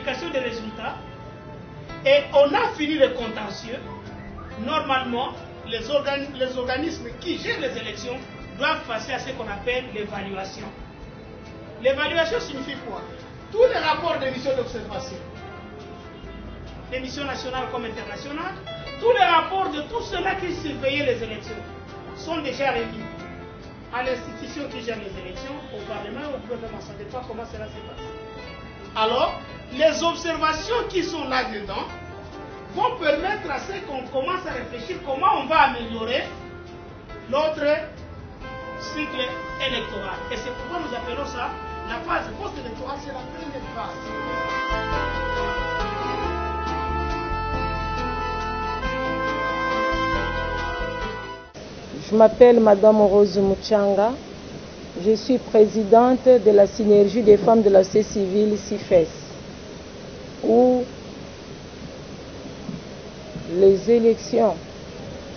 publication des résultats et on a fini le contentieux. Normalement, les organismes qui gèrent les élections doivent passer à ce qu'on appelle l'évaluation. L'évaluation signifie quoi? Tous les rapports de missions d'observation, les missions nationales comme internationales, tous les rapports de tous ceux-là qui surveillaient les élections sont déjà remis à l'institution qui gère les élections, au Parlement ou au gouvernement. Ça dépend comment cela se passe. Alors, les observations qui sont là-dedans vont permettre à ce qu'on commence à réfléchir comment on va améliorer notre cycle électoral. Et c'est pourquoi nous appelons ça la phase post-électorale, c'est la première phase. Je m'appelle Madame Rose Muchanga. Je suis présidente de la synergie des femmes de la société civile CIFES, où les élections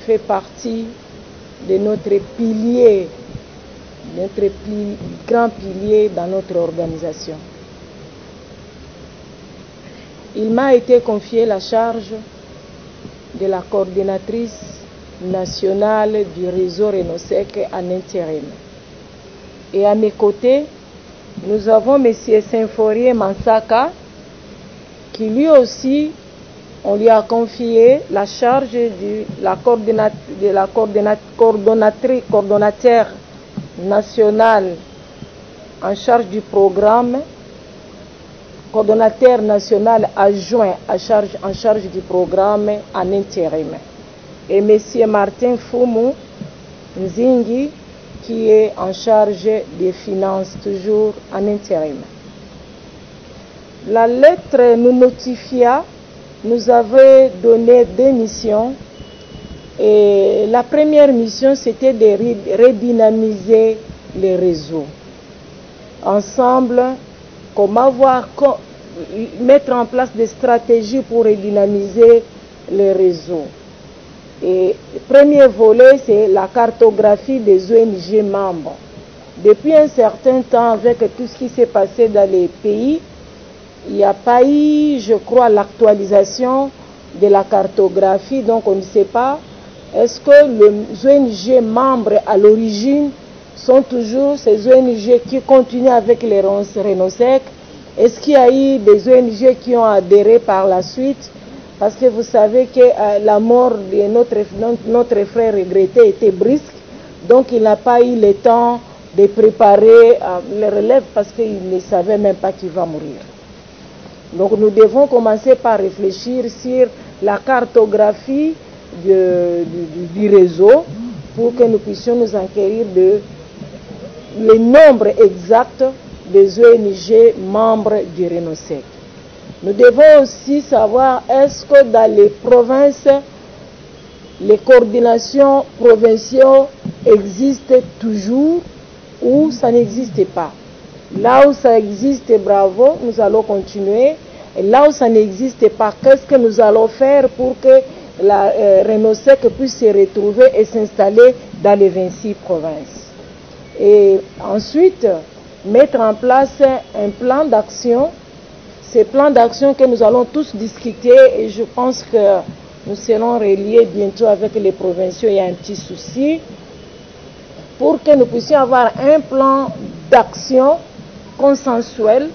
font partie de notre pilier, notre grand pilier dans notre organisation. Il m'a été confié la charge de la coordinatrice nationale du réseau Renosec en intérim. Et à mes côtés, nous avons M. Symphorien Mansaka, qui lui aussi, on lui a confié la charge de la coordonnateur national en charge du programme, coordonnateur national adjoint en charge du programme en intérim. Et M. Martin Fumu Nzingi, qui est en charge des finances, toujours en intérim. La lettre nous notifia, nous avait donné 2 missions. Et la première mission, c'était de redynamiser les réseaux. Ensemble, comment mettre en place des stratégies pour redynamiser les réseaux. Et le premier volet, c'est la cartographie des ONG membres. Depuis un certain temps, avec tout ce qui s'est passé dans les pays, il n'y a pas eu, je crois, l'actualisation de la cartographie. Donc on ne sait pas, est-ce que les ONG membres à l'origine sont toujours ces ONG qui continuent avec les Renosec? Est-ce qu'il y a eu des ONG qui ont adhéré par la suite? Parce que vous savez que la mort de notre frère regretté était brusque, donc il n'a pas eu le temps de préparer le relève parce qu'il ne savait même pas qu'il va mourir. Donc nous devons commencer par réfléchir sur la cartographie du réseau pour que nous puissions nous enquérir de le nombre exact des ONG membres du Renosec. Nous devons aussi savoir, est-ce que dans les provinces, les coordinations provinciales existent toujours ou ça n'existe pas? Là où ça existe, bravo, nous allons continuer. Et là où ça n'existe pas, qu'est-ce que nous allons faire pour que la Renosec puisse se retrouver et s'installer dans les 26 provinces? Et ensuite, mettre en place un plan d'action. Ces plans d'action que nous allons tous discuter, et je pense que nous serons reliés bientôt avec les provinciaux, il y a un petit souci, pour que nous puissions avoir un plan d'action consensuel,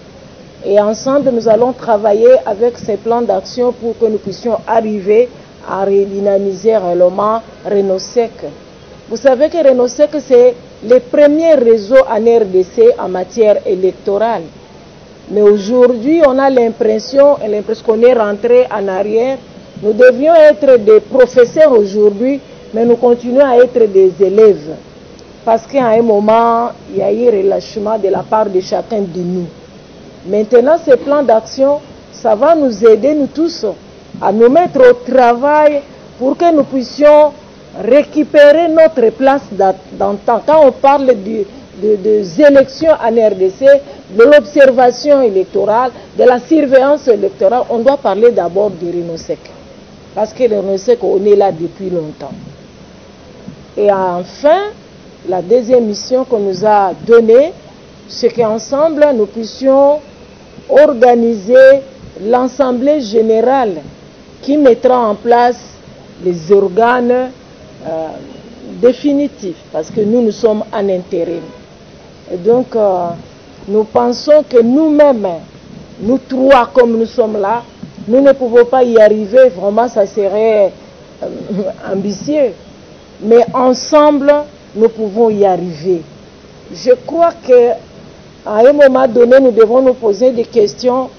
et ensemble nous allons travailler avec ces plans d'action pour que nous puissions arriver à redynamiser réellement Renosec. Vous savez que Renosec, c'est le premier réseau en RDC en matière électorale. Mais aujourd'hui, on a l'impression qu'on est rentré en arrière. Nous devions être des professeurs aujourd'hui, mais nous continuons à être des élèves. Parce qu'à un moment, il y a eu relâchement de la part de chacun de nous. Maintenant, ce plan d'action, ça va nous aider, nous tous, à nous mettre au travail pour que nous puissions récupérer notre place d'antan. Quand on parle des élections en RDC, de l'observation électorale, de la surveillance électorale, on doit parler d'abord du Renosec. Parce que le Renosec, on est là depuis longtemps. Et enfin, la deuxième mission qu'on nous a donnée, c'est qu'ensemble, nous puissions organiser l'Assemblée générale qui mettra en place les organes définitifs, parce que nous sommes en intérim. Et donc, nous pensons que nous-mêmes, nous trois comme nous sommes là, nous ne pouvons pas y arriver, vraiment ça serait ambitieux. Mais ensemble, nous pouvons y arriver. Je crois qu'à un moment donné, nous devons nous poser des questions.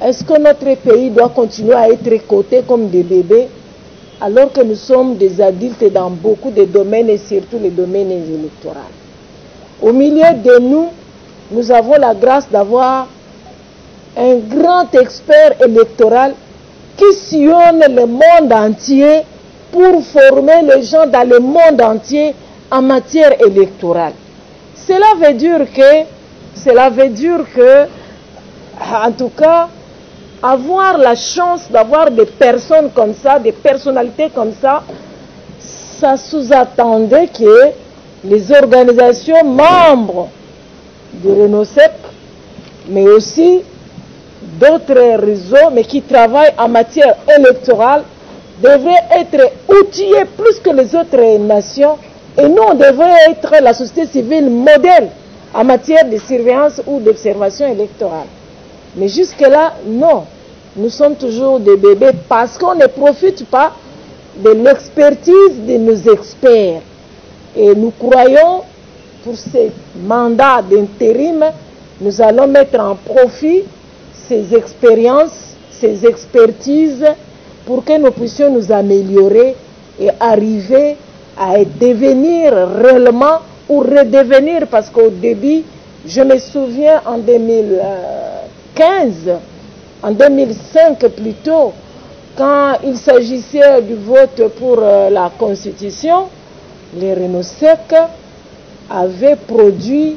Est-ce que notre pays doit continuer à être coté comme des bébés, alors que nous sommes des adultes dans beaucoup de domaines et surtout les domaines électoraux? Au milieu de nous, nous avons la grâce d'avoir un grand expert électoral qui sillonne le monde entier pour former les gens dans le monde entier en matière électorale. Cela veut dire que, en tout cas, avoir la chance d'avoir des personnes comme ça, des personnalités comme ça, ça sous-attendait que les organisations membres du RENOSEP, mais aussi d'autres réseaux, mais qui travaillent en matière électorale, devraient être outillés plus que les autres nations, et nous, on devrait être la société civile modèle en matière de surveillance ou d'observation électorale. Mais jusque-là, non. Nous sommes toujours des bébés parce qu'on ne profite pas de l'expertise de nos experts. Et nous croyons, pour ces mandats d'intérim, nous allons mettre en profit ces expériences, ces expertises, pour que nous puissions nous améliorer et arriver à devenir réellement ou redevenir, parce qu'au début, je me souviens en 2015, en 2005 plutôt, quand il s'agissait du vote pour la Constitution, les RENOSEC avaient produit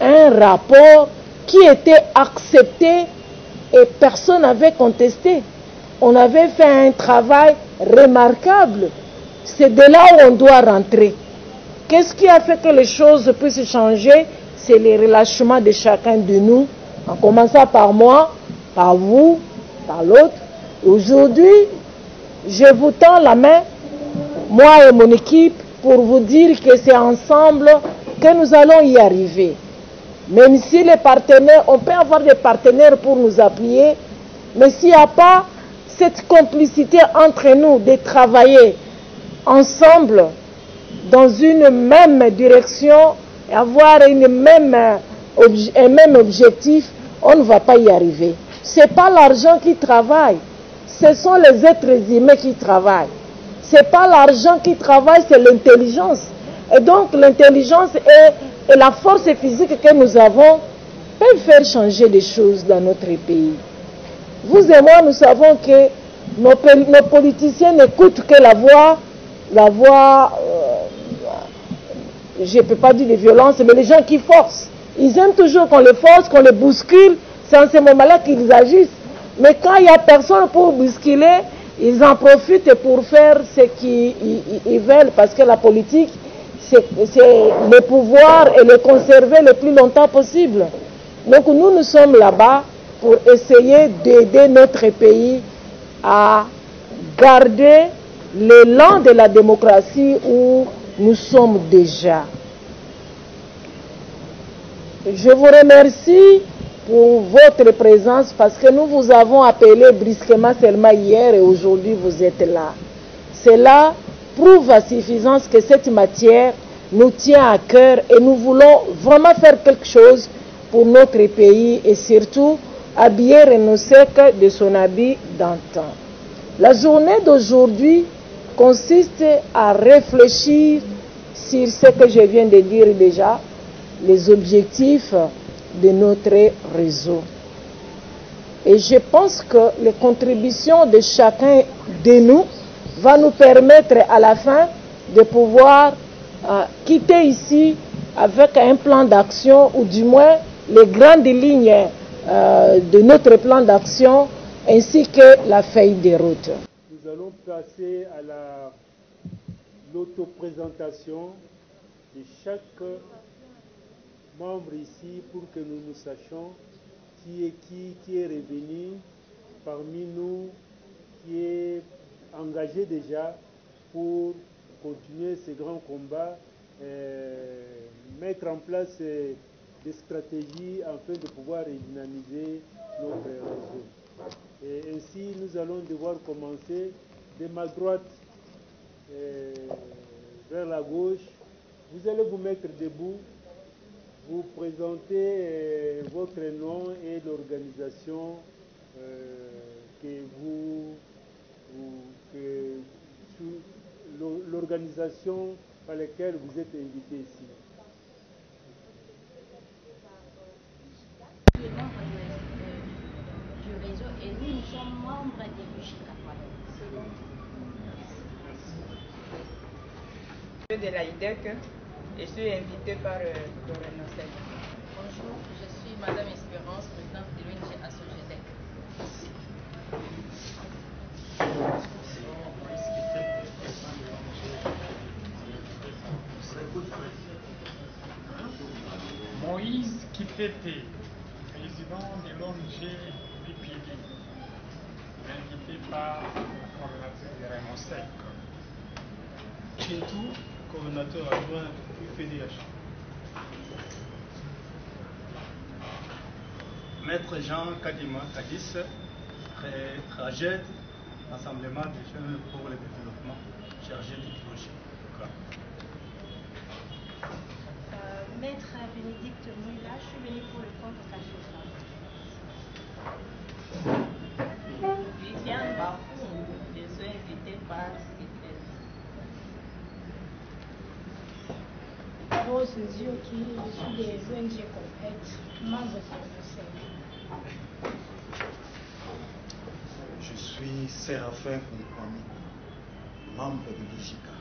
un rapport qui était accepté et personne n'avait contesté. On avait fait un travail remarquable. C'est de là où on doit rentrer. Qu'est-ce qui a fait que les choses puissent changer? C'est les relâchements de chacun de nous, en commençant par moi, par vous, par l'autre. Aujourd'hui, je vous tends la main, moi et mon équipe, pour vous dire que c'est ensemble que nous allons y arriver. Même si les partenaires, on peut avoir des partenaires pour nous appuyer, mais s'il n'y a pas cette complicité entre nous de travailler ensemble dans une même direction, avoir un même objectif, on ne va pas y arriver. Ce n'est pas l'argent qui travaille, ce sont les êtres humains qui travaillent. Ce n'est pas l'argent qui travaille, c'est l'intelligence. Et donc l'intelligence et la force physique que nous avons peuvent faire changer des choses dans notre pays. Vous et moi, nous savons que nos politiciens n'écoutent que la voix, je ne peux pas dire de violence, mais les gens qui forcent. Ils aiment toujours qu'on les force, qu'on les bouscule. C'est en ce moment-là qu'ils agissent. Mais quand il n'y a personne pour bousculer, ils en profitent pour faire ce qu'ils veulent, parce que la politique, c'est le pouvoir et le conserver le plus longtemps possible. Donc nous sommes là-bas pour essayer d'aider notre pays à garder l'élan de la démocratie où nous sommes déjà. Je vous remercie pour votre présence parce que nous vous avons appelé brusquement seulement hier et aujourd'hui vous êtes là. Cela prouve à suffisance que cette matière nous tient à cœur et nous voulons vraiment faire quelque chose pour notre pays et surtout habiller RENOSEC de son habit d'antan. La journée d'aujourd'hui consiste à réfléchir sur ce que je viens de dire déjà, les objectifs de notre réseau. Et je pense que les contributions de chacun de nous va nous permettre à la fin de pouvoir quitter ici avec un plan d'action ou du moins les grandes lignes de notre plan d'action ainsi que la feuille de route. Nous allons passer à l'autoprésentation de chaque membre ici pour que nous sachions qui est revenu parmi nous qui est engagé déjà pour continuer ces grands combats, mettre en place des stratégies afin de pouvoir dynamiser notre réseau. Et ainsi, nous allons devoir commencer de ma droite vers la gauche. Vous allez vous mettre debout, vous présenter votre nom et l'organisation l'organisation par laquelle vous êtes invité ici. Je suis membre du réseau et nous sommes membres de l'UJICA. De la IDEC, je suis invitée par le Renocel. Bonjour, je suis Madame Espérance, présidente de l'ONG ASSOGEDEC. Moïse Kipete, président de l'ONG BPD, invité par le coordonnateur de Renocel. Chintou, coordonnateur adjoint du FDH. Maître Jean Kadima Kadis, RAGED, Rassemblement des jeunes pour le développement, chargé du projet. Maître Bénédicte Moula, je suis venue pour le compte Cachofa. Viviane Bafou, je suis invitée par Stéphane. Rose Zioki, je suis des ONG complètes, membre de la Je suis Séraphin Koulikwami, membre de l'UJICA.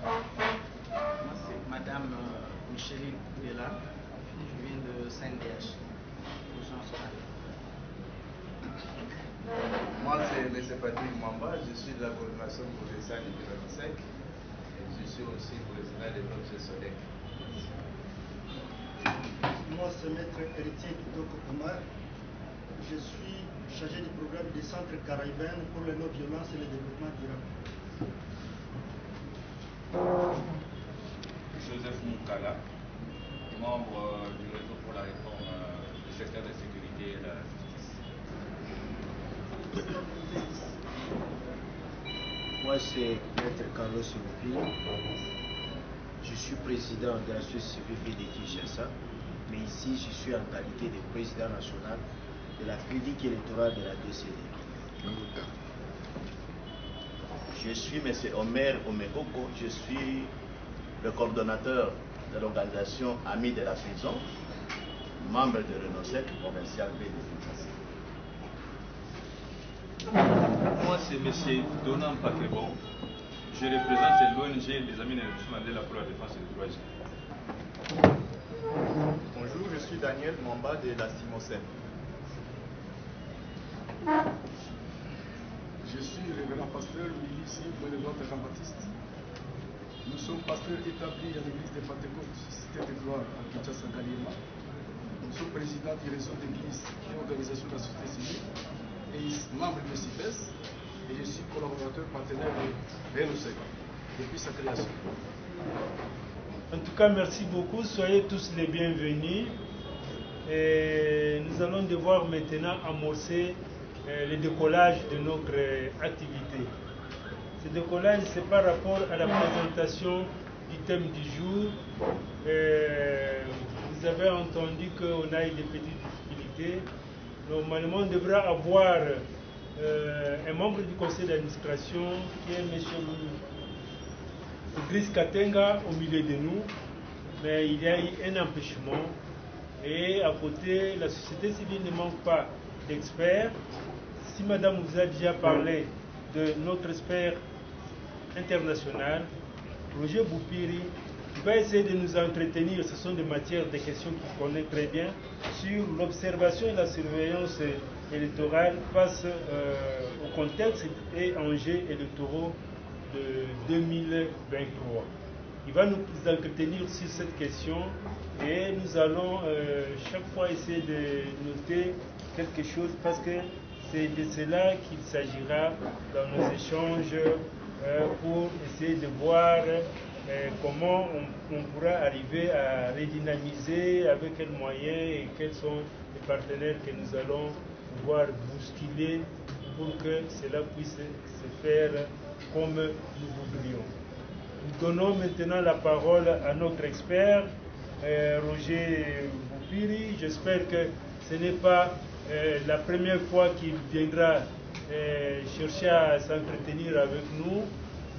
Moi, c'est Madame Micheline Bella, je viens de CNDH. Moi, c'est M. Patrick Mamba, je suis de la coordination pour les SAN de Renocel et je suis aussi président de l'ONG SODEC. Moi, c'est Maître Héritier Kitoko Kumar. Je suis chargé du programme du Centre caribéen pour la non-violence et le développement durable. Joseph Moukala, membre du réseau pour la réforme du secteur de la sécurité et de la justice. Moi, c'est Maître Carlos Siloupi. Je suis président de la société civile de Kinshasa, mais ici, je suis en qualité de président national de la clinique électorale de la DCD. Je suis M. Omer Omekoko, je suis le coordonnateur de l'organisation Amis de la prison, membre de Renocel provincial B de Kinshasa. Moi, c'est M. Donam Paquebon. Je représente l'ONG des Amis de Mandela pour la défense des droits humains. Bonjour, je suis Daniel Mamba de la Simocène. Je suis le révérend pasteur Louis ici pour le de Jean-Baptiste. Nous sommes pasteurs établis à l'église de Pentecôte, Cité de Gloire, à Kinshasa, Galima. Nous sommes présidents du réseau d'église et organisation de la société civile et membre de CIPES. Et je suis collaborateur partenaire de Renocel depuis sa création. En tout cas, merci beaucoup. Soyez tous les bienvenus. Et nous allons devoir maintenant amorcer le décollage de notre activité. Ce décollage, c'est par rapport à la présentation du thème du jour. Vous avez entendu qu'on a eu des petites difficultés. Normalement, on devra avoir un membre du conseil d'administration qui est M. Chris Katenga au milieu de nous, mais il y a eu un empêchement. Et à côté, la société civile ne manque pas d'experts. Si madame vous a déjà parlé de notre expert international, Roger Boupiri, il va essayer de nous entretenir, ce sont des matières, des questions qu'il connaît très bien, sur l'observation et la surveillance électorale face au contexte et enjeux électoraux de 2023. Il va nous entretenir sur cette question et nous allons chaque fois essayer de noter quelque chose, parce que c'est de cela qu'il s'agira dans nos échanges pour essayer de voir comment on pourra arriver à redynamiser, avec quels moyens et quels sont les partenaires que nous allons pouvoir bousculer pour que cela puisse se faire comme nous voudrions. Nous donnons maintenant la parole à notre expert, Roger Boupiri. J'espère que ce n'est pas la première fois qu'il viendra chercher à s'entretenir avec nous.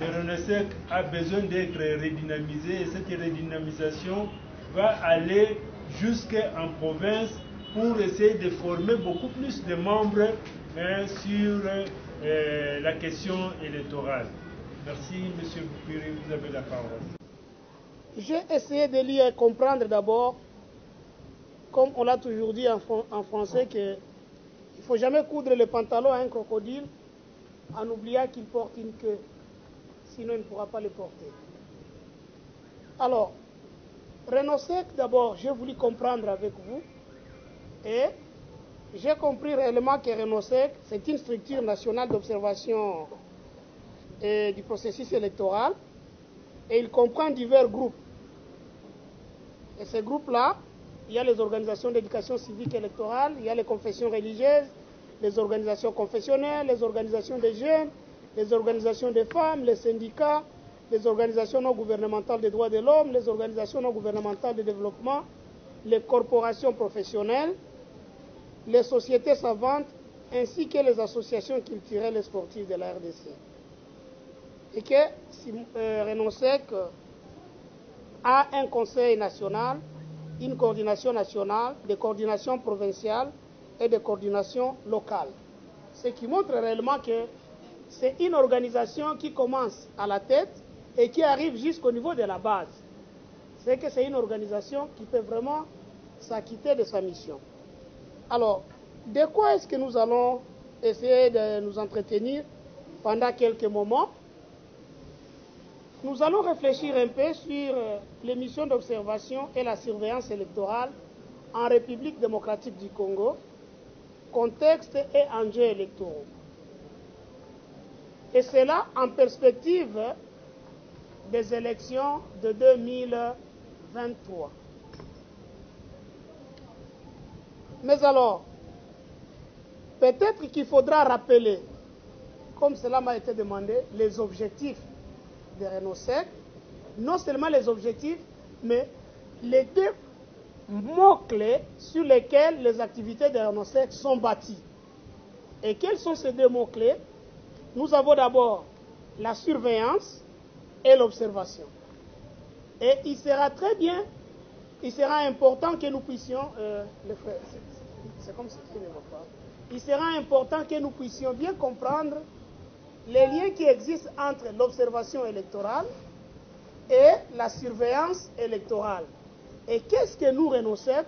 Le RENOSEC a besoin d'être redynamisé et cette redynamisation va aller jusqu'en province pour essayer de former beaucoup plus de membres sur la question électorale. Merci, M. Boupiri, vous avez la parole. J'ai essayé de lire et comprendre d'abord, comme on l'a toujours dit en français, qu'il ne faut jamais coudre le pantalon à un crocodile en oubliant qu'il porte une queue. Sinon il ne pourra pas le porter. Alors, RENOSEC, d'abord, j'ai voulu comprendre avec vous, et j'ai compris réellement que RENOSEC, c'est une structure nationale d'observation du processus électoral, et il comprend divers groupes. Et ces groupes-là, il y a les organisations d'éducation civique électorale, il y a les confessions religieuses, les organisations confessionnelles, les organisations des jeunes, les organisations des femmes, les syndicats, les organisations non gouvernementales des droits de l'homme, les organisations non gouvernementales de développement, les corporations professionnelles, les sociétés savantes, ainsi que les associations culturelles et sportives de la RDC. Et que RENOSEC a un conseil national, une coordination nationale, des coordinations provinciales et des coordinations locales. Ce qui montre réellement que c'est une organisation qui commence à la tête et qui arrive jusqu'au niveau de la base. C'est que c'est une organisation qui peut vraiment s'acquitter de sa mission. Alors, de quoi est-ce que nous allons essayer de nous entretenir pendant quelques moments? Nous allons réfléchir un peu sur les missions d'observation et la surveillance électorale en République démocratique du Congo, contexte et enjeux électoraux. Et cela en perspective des élections de 2023. Mais alors, peut-être qu'il faudra rappeler, comme cela m'a été demandé, les objectifs de RENOSEC, non seulement les objectifs, mais les deux mots-clés sur lesquels les activités de RENOSEC sont bâties. Et quels sont ces deux mots-clés? Nous avons d'abord la surveillance et l'observation. Et il sera très bien, il sera important que nous puissions, c'est comme si tu ne vois pas. Il sera important que nous puissions bien comprendre les liens qui existent entre l'observation électorale et la surveillance électorale. Et qu'est-ce que nous, RENOSEC,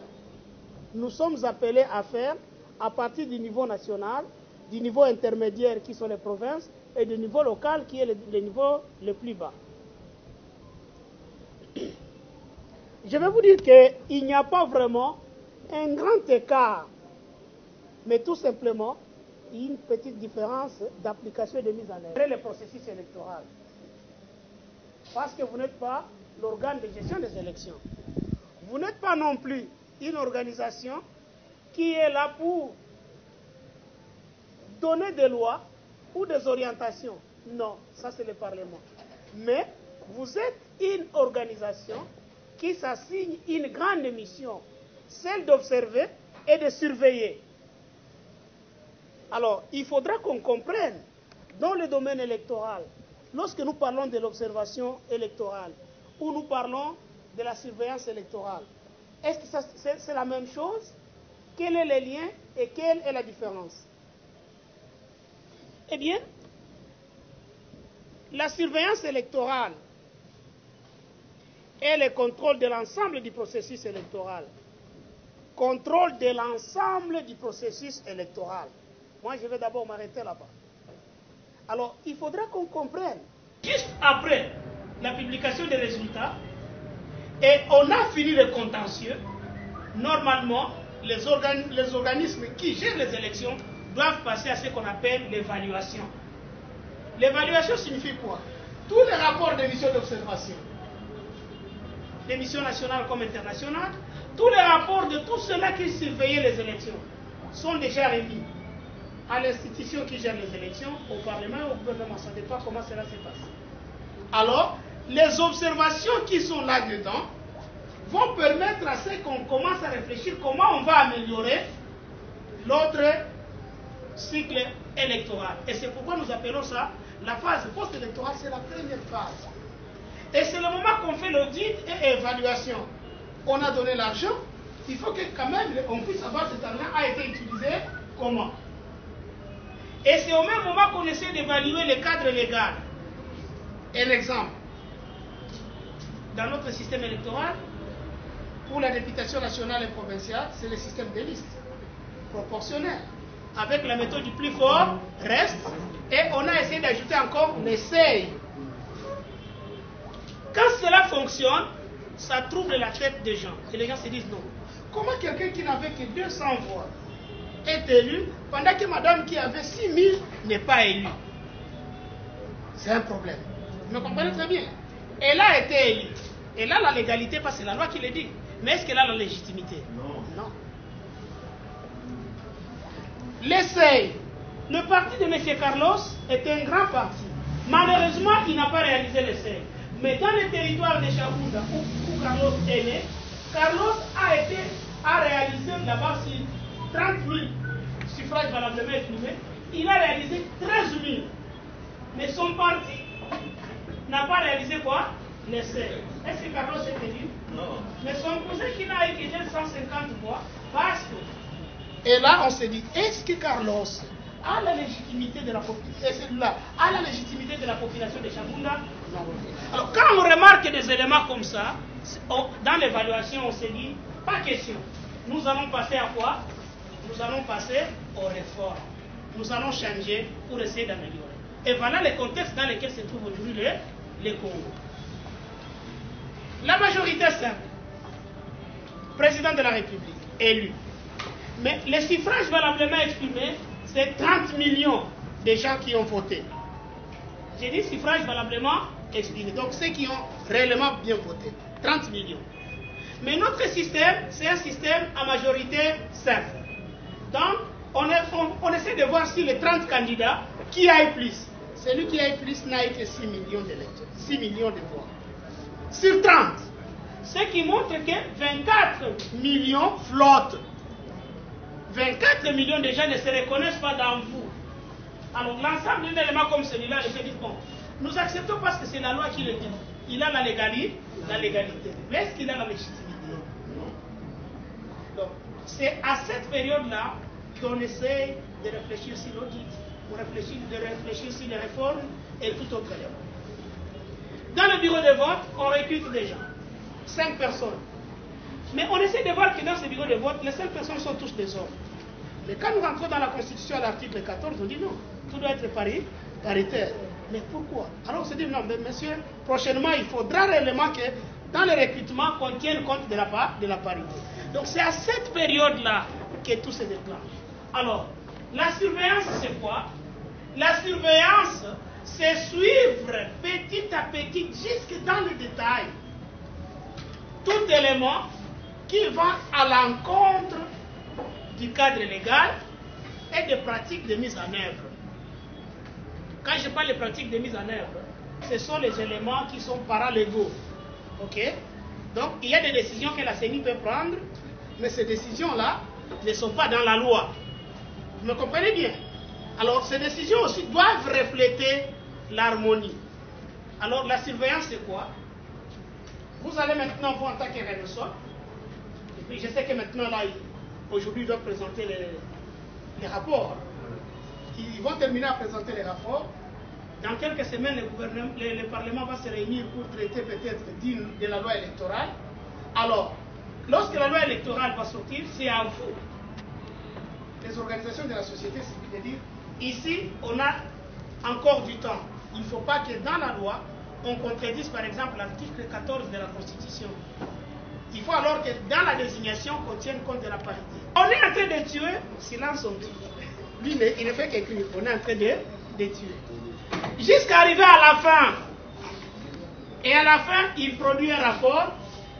nous sommes appelés à faire à partir du niveau national, du niveau intermédiaire qui sont les provinces, et du niveau local qui est le niveau le plus bas. Je vais vous dire qu'il n'y a pas vraiment un grand écart, mais tout simplement une petite différence d'application et de mise en œuvre. Le processus électoral. Parce que vous n'êtes pas l'organe de gestion des élections. Vous n'êtes pas non plus une organisation qui est là pour donner des lois ou des orientations. Non, ça c'est le Parlement. Mais vous êtes une organisation qui s'assigne une grande mission, celle d'observer et de surveiller. Alors, il faudra qu'on comprenne, dans le domaine électoral, lorsque nous parlons de l'observation électorale, ou nous parlons de la surveillance électorale, est-ce que c'est la même chose? Quel est le lien et quelle est la différence? Eh bien, la surveillance électorale est le contrôle de l'ensemble du processus électoral. Contrôle de l'ensemble du processus électoral. Moi, je vais d'abord m'arrêter là-bas. Alors, il faudra qu'on comprenne. Juste après la publication des résultats, et on a fini le contentieux, normalement, les organismes qui gèrent les élections doivent passer à ce qu'on appelle l'évaluation. L'évaluation signifie quoi? Tous les rapports de missions d'observation, des missions nationales comme internationales, tous les rapports de tous ceux-là qui surveillaient les élections sont déjà remis à l'institution qui gère les élections, au Parlement et au gouvernement. Ça dépend comment cela se passe. Alors, les observations qui sont là-dedans vont permettre à ce qu'on commence à réfléchir comment on va améliorer l'autre cycle électoral. Et c'est pourquoi nous appelons ça la phase post-électorale, c'est la première phase. Et c'est le moment qu'on fait l'audit et évaluation. On a donné l'argent, il faut que quand même on puisse savoir cet argent a été utilisé comment. Et c'est au même moment qu'on essaie d'évaluer le cadre légal. Un exemple. Dans notre système électoral, pour la députation nationale et provinciale, c'est le système des listes proportionnel. Avec la méthode du plus fort, reste, et on a essayé d'ajouter encore les seuils. Quand cela fonctionne, ça trouble la tête des gens. Et les gens se disent non. Comment quelqu'un qui n'avait que 200 voix est élu, pendant que madame qui avait 6000 n'est pas élue? C'est un problème. Vous me comprenez très bien. Elle a été élue. Elle a la légalité parce que c'est la loi qui le dit. Mais est-ce qu'elle a la légitimité? Non. Non. L'essai. Le parti de M. Carlos est un grand parti. Malheureusement, il n'a pas réalisé l'essai. Mais dans le territoire de Chabunda, où Carlos est né, Carlos a réalisé là-bas 30 000 suffrages valablement exprimés. Il a réalisé 13 000. Mais son parti n'a pas réalisé quoi? L'essai. Est-ce que Carlos est élu? Non. Mais son cousin qui n'a eu que 150 voix, parce que... Et là, on se dit, est-ce que Carlos a la légitimité de la population? Et celui-là a la légitimité de la population de Chabunda? Non. Alors, quand on remarque des éléments comme ça, dans l'évaluation, on se dit, pas question. Nous allons passer à quoi? Nous allons passer aux réformes. Nous allons changer pour essayer d'améliorer. Et voilà le contexte dans lequel se trouve aujourd'hui le Congo. La majorité simple, président de la République, élu. Mais les suffrages valablement exprimés, c'est 30 millions de gens qui ont voté. J'ai dit suffrages valablement exprimés. Donc ceux qui ont réellement bien voté. 30 millions. Mais notre système, c'est un système à majorité simple. Donc, on essaie de voir si les 30 candidats, qui a eu plus. Celui qui a eu plus n'a eu que 6 millions d'électeurs. 6 millions de voix. Sur 30. Ce qui montre que 24 millions flottent. 24 millions de gens ne se reconnaissent pas dans vous. Alors l'ensemble d'un élément comme celui-là, je dis bon, nous acceptons parce que c'est la loi qui le dit. Il a la légalité. Mais est-ce qu'il a la légitimité? Non. Donc c'est à cette période-là qu'on essaie de réfléchir sur l'audit, de réfléchir sur les réformes et tout autre élément. Dans le bureau de vote, on recrute des gens. 5 personnes. Mais on essaie de voir que dans ce bureau de vote, les 5 personnes sont tous des hommes. Mais quand nous rentrons dans la Constitution à l'article 14, on dit non, tout doit être paritaire. Mais pourquoi? Alors on se dit non, mais monsieur, prochainement, il faudra réellement que dans le recrutement, qu'on tienne compte de la parité. Donc c'est à cette période-là que tout se déclenche. Alors, la surveillance, c'est quoi? La surveillance, c'est suivre petit à petit, jusque dans le détail, tout élément qui va à l'encontre du cadre légal et des pratiques de mise en œuvre. Quand je parle de pratiques de mise en œuvre, ce sont les éléments qui sont paralégaux. Ok? Donc, il y a des décisions que la CENI peut prendre, mais ces décisions-là ne sont pas dans la loi. Vous me comprenez bien? Alors, ces décisions aussi doivent refléter l'harmonie. Alors, la surveillance, c'est quoi? Vous allez maintenant, vous en tant que RENOSOC, et puis je sais que maintenant, là, aujourd'hui, ils doivent présenter les rapports. Ils vont terminer à présenter les rapports. Dans quelques semaines, le Parlement va se réunir pour traiter peut-être de la loi électorale. Alors, lorsque la loi électorale va sortir, c'est à vous, les organisations de la société civile, de dire, ici, on a encore du temps. Il ne faut pas que dans la loi, on contredise par exemple l'article 14 de la Constitution. Il faut alors que dans la désignation, qu'on tienne compte de la parité. On est en train de tuer, silence on tue. Lui, il ne fait qu'écrire. On est en train de tuer. Jusqu'à arriver à la fin. Et à la fin, il produit un rapport.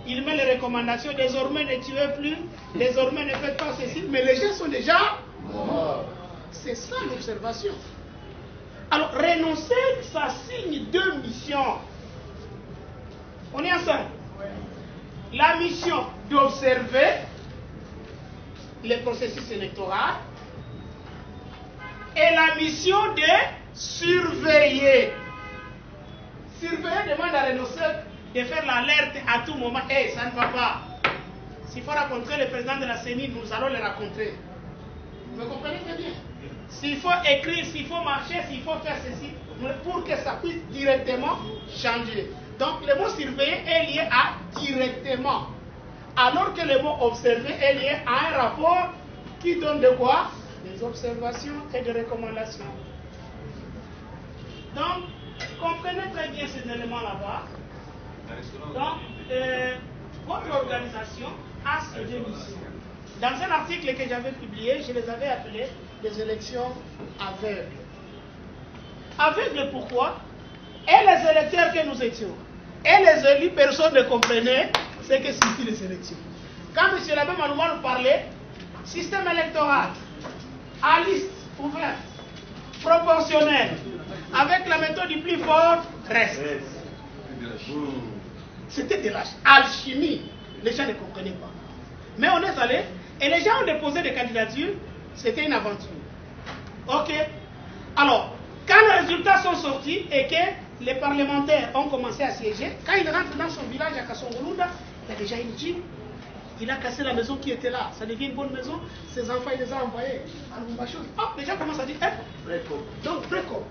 Il met les recommandations. Désormais, ne tuez plus. Désormais, ne faites pas ceci. Mais les gens sont déjà morts. C'est ça l'observation. Alors, renoncer, ça signe deux missions. On est ensemble. La mission d'observer les processus électoraux et la mission de surveiller. Surveiller demande à renoncer de faire l'alerte à tout moment. Hey, ça ne va pas. S'il faut rencontrer le président de la CENI, nous allons le rencontrer. Vous me comprenez très bien? S'il faut écrire, s'il faut marcher, s'il faut faire ceci, pour que ça puisse directement changer. Donc le mot surveiller est lié à directement. Alors que le mot observer est lié à un rapport qui donne de quoi? Des observations et des recommandations. Donc, comprenez très bien ces éléments là-bas. Donc, votre organisation a ces deux missions. Dans un article que j'avais publié, je les avais appelés des élections aveugles. Aveugles pourquoi? Et les électeurs que nous étions, et les élus, personne ne comprenait ce que signifient les élections. Quand M. Labé Malouba nous parlait, système électoral, à liste ouverte, proportionnelle, avec la méthode du plus fort, reste. C'était de l'alchimie. Les gens ne comprenaient pas. Mais on est allé, et les gens ont déposé des candidatures, c'était une aventure. Ok. Alors, quand les résultats sont sortis et que les parlementaires ont commencé à siéger, quand il rentre dans son village à Kasongolunda, il y a déjà une jeep. Il a cassé la maison qui était là. Ça devient une bonne maison. Ses enfants, il les a envoyés à Lubumbashi. Hop, les gens commencent à dire, donc, préco.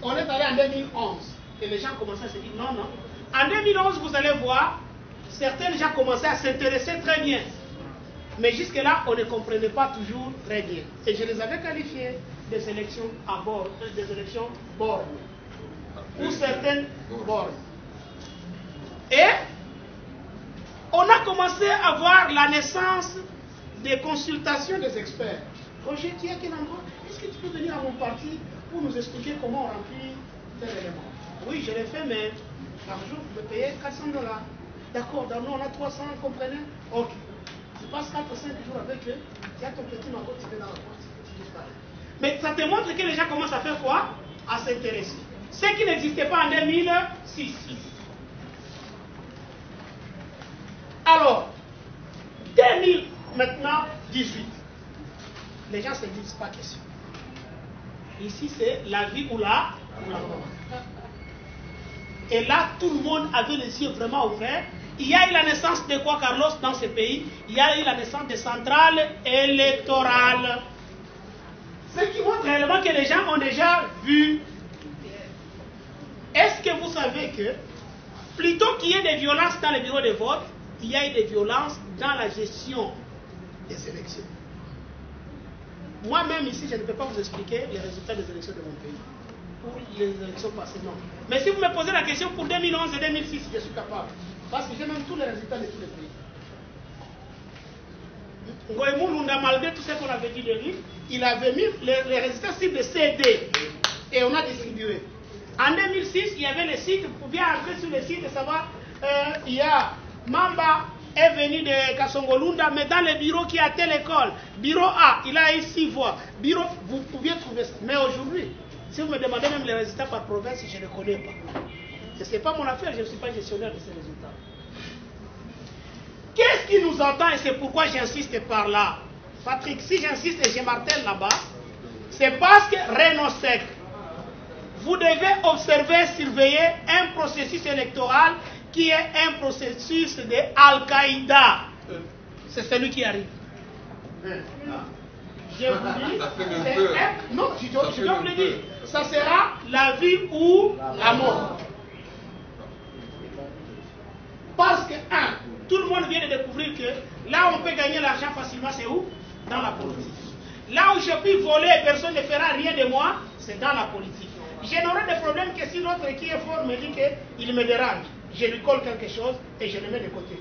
On est allé en 2011. Et les gens commençaient à se dire, non, non. En 2011, vous allez voir, certains gens commençaient à s'intéresser très bien. Mais jusque-là, on ne comprenait pas toujours très bien. Et je les avais qualifiés des élections à bord, des élections bornes. Ou certaines bornes. Et on a commencé à voir la naissance des consultations des experts. Roger, tu es à quel endroit? Est-ce que tu peux venir à mon parti pour nous expliquer comment on remplit tel élément? Oui, je l'ai fait, mais par jour, vous me payez $400. D'accord, dans nous, on a 300, vous comprenez? Ok. Tu passes 4 ou 5 jours avec eux, tu as ton petit manteau, tu fais dans la porte, tu disparais. Mais ça te montre que les gens commencent à faire quoi? À s'intéresser. Ce qui n'existait pas en 2006. Alors, 2018, les gens se disent pas question. Ici, c'est la vie ou la mort. Et là, tout le monde avait les yeux vraiment ouverts. Il y a eu la naissance de quoi, Carlos, dans ce pays? Il y a eu la naissance des centrales électorales. Ce qui montre réellement que les gens ont déjà vu. Est-ce que vous savez que, plutôt qu'il y ait des violences dans les bureaux de vote, il y a eu des violences dans la gestion des élections? Moi-même ici, je ne peux pas vous expliquer les résultats des élections de mon pays. Pour les élections passées, non. Mais si vous me posez la question pour 2011 et 2006, je suis capable. Parce que j'ai même tous les résultats de tous les pays. Ngoïmou Lunda, malgré tout ce qu'on avait dit de lui, il avait mis les résultats sur des CD. Et on a distribué. En 2006, il y avait les sites, vous pouvez entrer sur les sites et savoir, il y a Mamba est venu de Kasongolunda, mais dans le bureau qui est à telle école, bureau A, il a eu 6 voix. Bureau, vous pouviez trouver ça. Mais aujourd'hui, si vous me demandez même les résultats par province, je ne les connais pas. Ce n'est pas mon affaire, je ne suis pas gestionnaire de ces résultats. Qu'est-ce qui nous entend et c'est pourquoi j'insiste par là? Patrick, si j'insiste et je martèle là-bas, c'est parce que Renosec, vous devez observer, surveiller un processus électoral qui est un processus de Al-Qaïda. C'est celui qui arrive. Je vous dis, non, je dois vous le dire, ça sera la vie ou la mort. Parce que, tout le monde vient de découvrir que là où on peut gagner l'argent facilement, c'est où? Dans la politique. Là où je peux voler et personne ne fera rien de moi, c'est dans la politique. Je n'aurai de problème que si l'autre qui est fort me dit qu'il me dérange. Je lui colle quelque chose et je le mets de côté.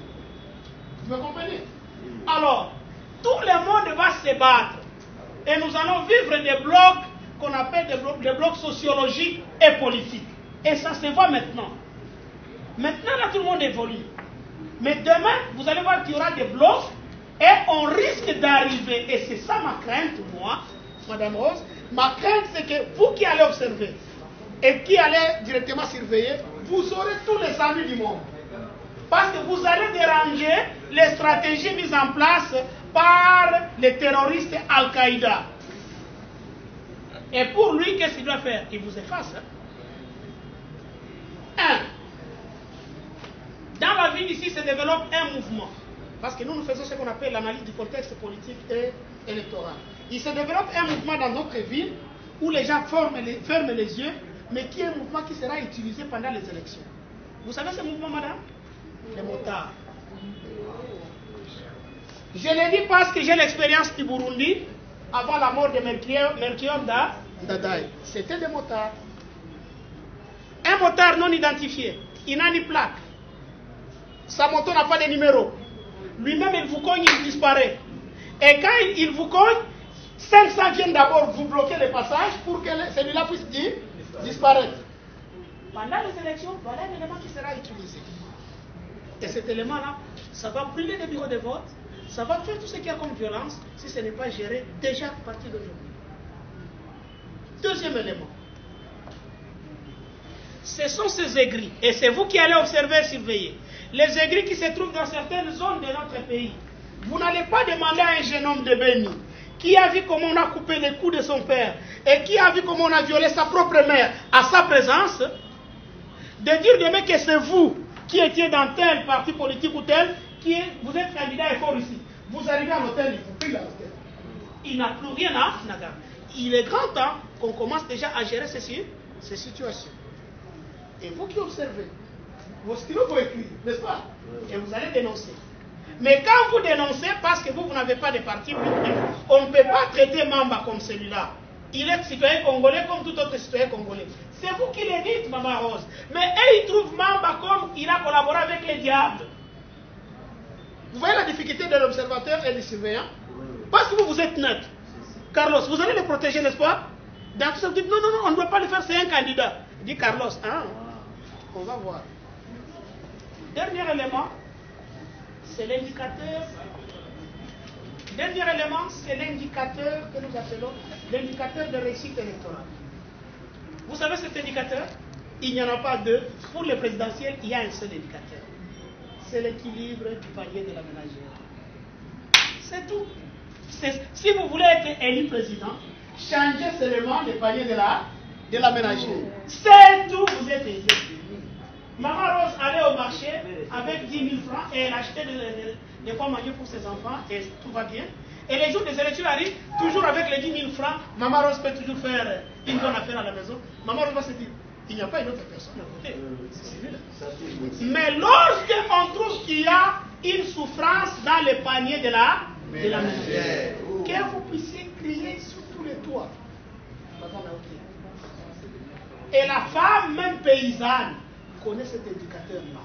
Vous me comprenez? Alors, tout le monde va se battre. Et nous allons vivre des blocs qu'on appelle des blocs sociologiques et politiques. Et ça se voit maintenant. Maintenant, là, tout le monde évolue. Mais demain, vous allez voir qu'il y aura des blocs et on risque d'arriver. Et c'est ça ma crainte, moi, Madame Rose. Ma crainte, c'est que vous qui allez observer et qui allez directement surveiller, vous aurez tous les amis du monde. Parce que vous allez déranger les stratégies mises en place par les terroristes Al-Qaïda. Et pour lui, qu'est-ce qu'il doit faire? Il vous efface. Dans la ville ici se développe un mouvement. Parce que nous faisons ce qu'on appelle l'analyse du contexte politique et électoral. Il se développe un mouvement dans notre ville où les gens ferment les yeux, mais qui est un mouvement qui sera utilisé pendant les élections. Vous savez ce mouvement, madame? Les motards. Je l'ai dit parce que j'ai l'expérience du Burundi avant la mort de Melchior Ndadaye. C'était des motards. Un motard non identifié, il n'a ni plaque. Sa moto n'a pas de numéro. Lui-même, il vous cogne, il disparaît. Et quand il vous cogne, 500 viennent d'abord vous bloquer le passage pour que celui-là puisse disparaître. Pendant les élections, voilà un élément qui sera utilisé. Et cet élément-là, ça va brûler les bureaux de vote, ça va faire tout ce qu'il y a comme violence si ce n'est pas géré déjà à partir d'aujourd'hui. Deuxième élément. Ce sont ces aigris, et c'est vous qui allez observer et surveiller. Les aigris qui se trouvent dans certaines zones de notre pays. Vous n'allez pas demander à un jeune homme de Béni qui a vu comment on a coupé les coups de son père et qui a vu comment on a violé sa propre mère à sa présence, de dire demain que c'est vous qui étiez dans tel parti politique ou tel, vous êtes candidat et fort ici. Vous arrivez à l'hôtel, il vous prie à l'hôtel. Il n'a plus rien à faire. Il est grand temps qu'on commence déjà à gérer ces situations. Et vous qui observez, vos stylos vont écrire, n'est-ce pas? Et vous allez dénoncer. Mais quand vous dénoncez, parce que vous n'avez pas de parti politique, on ne peut pas traiter Mamba comme celui-là. Il est citoyen congolais comme tout autre citoyen congolais. C'est vous qui le dites, Maman Rose. Mais eux, ils trouvent Mamba comme il a collaboré avec les diables. Vous voyez la difficulté de l'observateur et du surveillant? Parce que vous êtes neutre. Carlos, vous allez le protéger, n'est-ce pas? Dans tout ça, vous dites non, on ne doit pas le faire, c'est un candidat. Dit Carlos, on va voir. Dernier élément, c'est l'indicateur. Dernier élément, c'est l'indicateur que nous appelons l'indicateur de réussite électorale. Vous savez cet indicateur? Il n'y en a pas deux. Pour le présidentiel, il y a un seul indicateur. C'est l'équilibre du panier de la ménagère. C'est tout. Si vous voulez être élu président, changez seulement le panier de la ménagère. C'est tout, vous êtes élu. Maman Rose allait au marché avec 10 000 francs et elle achetait des quoi manger pour ses enfants et tout va bien. Et les jours des élections arrivent, toujours avec les 10 000 francs, Maman Rose peut toujours faire une bonne affaire à la maison. Maman Rose va se dire, il n'y a pas une autre personne à côté. C'est celui-là. Mais lorsqu'on trouve qu'il y a une souffrance dans le panier de la ménagère, que vous puissiez crier sur tous les toits. Et la femme, même paysanne, connaît cet indicateur-là.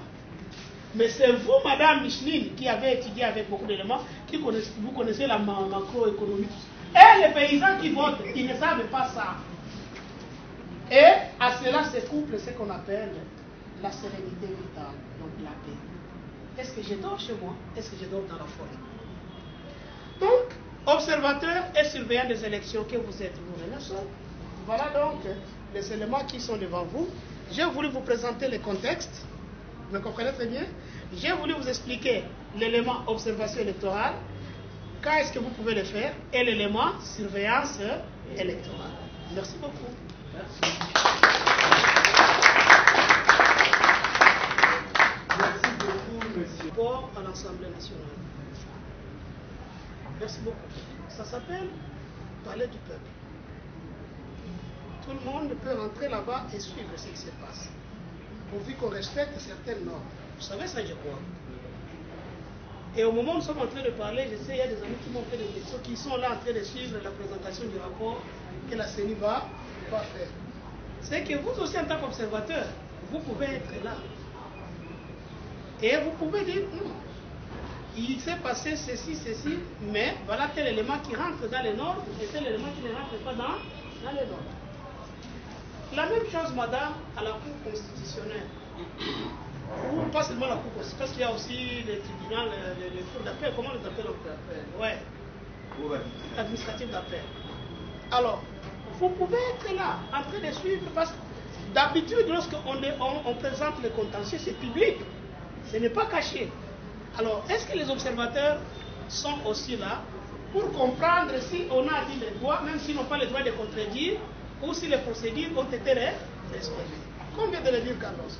Mais c'est vous, Madame Micheline, qui avez étudié avec beaucoup d'éléments, vous connaissez la macroéconomie. Et les paysans qui votent, ils ne savent pas ça. Et à cela se couple ce qu'on appelle la sérénité vitale, donc la paix. Est-ce que je dors chez moi? Est-ce que je dors dans la forêt? Donc, observateur et surveillant des élections que vous êtes, vous remercions. Voilà donc les éléments qui sont devant vous. J'ai voulu vous présenter le contexte, vous me comprenez très bien. J'ai voulu vous expliquer l'élément observation électorale, quand est-ce que vous pouvez le faire, et l'élément surveillance électorale. Merci beaucoup. Merci. Merci beaucoup, monsieur. Pour à l'Assemblée nationale. Merci beaucoup. Ça s'appelle Palais du peuple. Tout le monde peut rentrer là-bas et suivre ce qui se passe, pourvu qu'on respecte certaines normes. Vous savez ça, je crois. Et au moment où nous sommes en train de parler, je sais, il y a des amis qui m'ont fait des questions, qui sont là en train de suivre la présentation du rapport que la CENI va faire. C'est que vous aussi, en tant qu'observateur, vous pouvez être là. Et vous pouvez dire non. il s'est passé ceci, mais voilà tel élément qui rentre dans les normes et tel élément qui ne rentre pas dans les normes. La même chose, madame, à la Cour constitutionnelle. Ou pas seulement la Cour constitutionnelle, parce qu'il y a aussi les tribunaux, les cours d'appel, comment on les appelle en cours d'appel? Ouais. Administratif d'appel. Alors, vous pouvez être là, en train de suivre, parce que d'habitude, lorsqu'on présente le contentieux, c'est public. Ce n'est pas caché. Alors, est-ce que les observateurs sont aussi là pour comprendre si on a dit les droits, même s'ils n'ont pas le droit de contredire, ou si les procédures ont été respectées? Comme vient de le dire Carlos.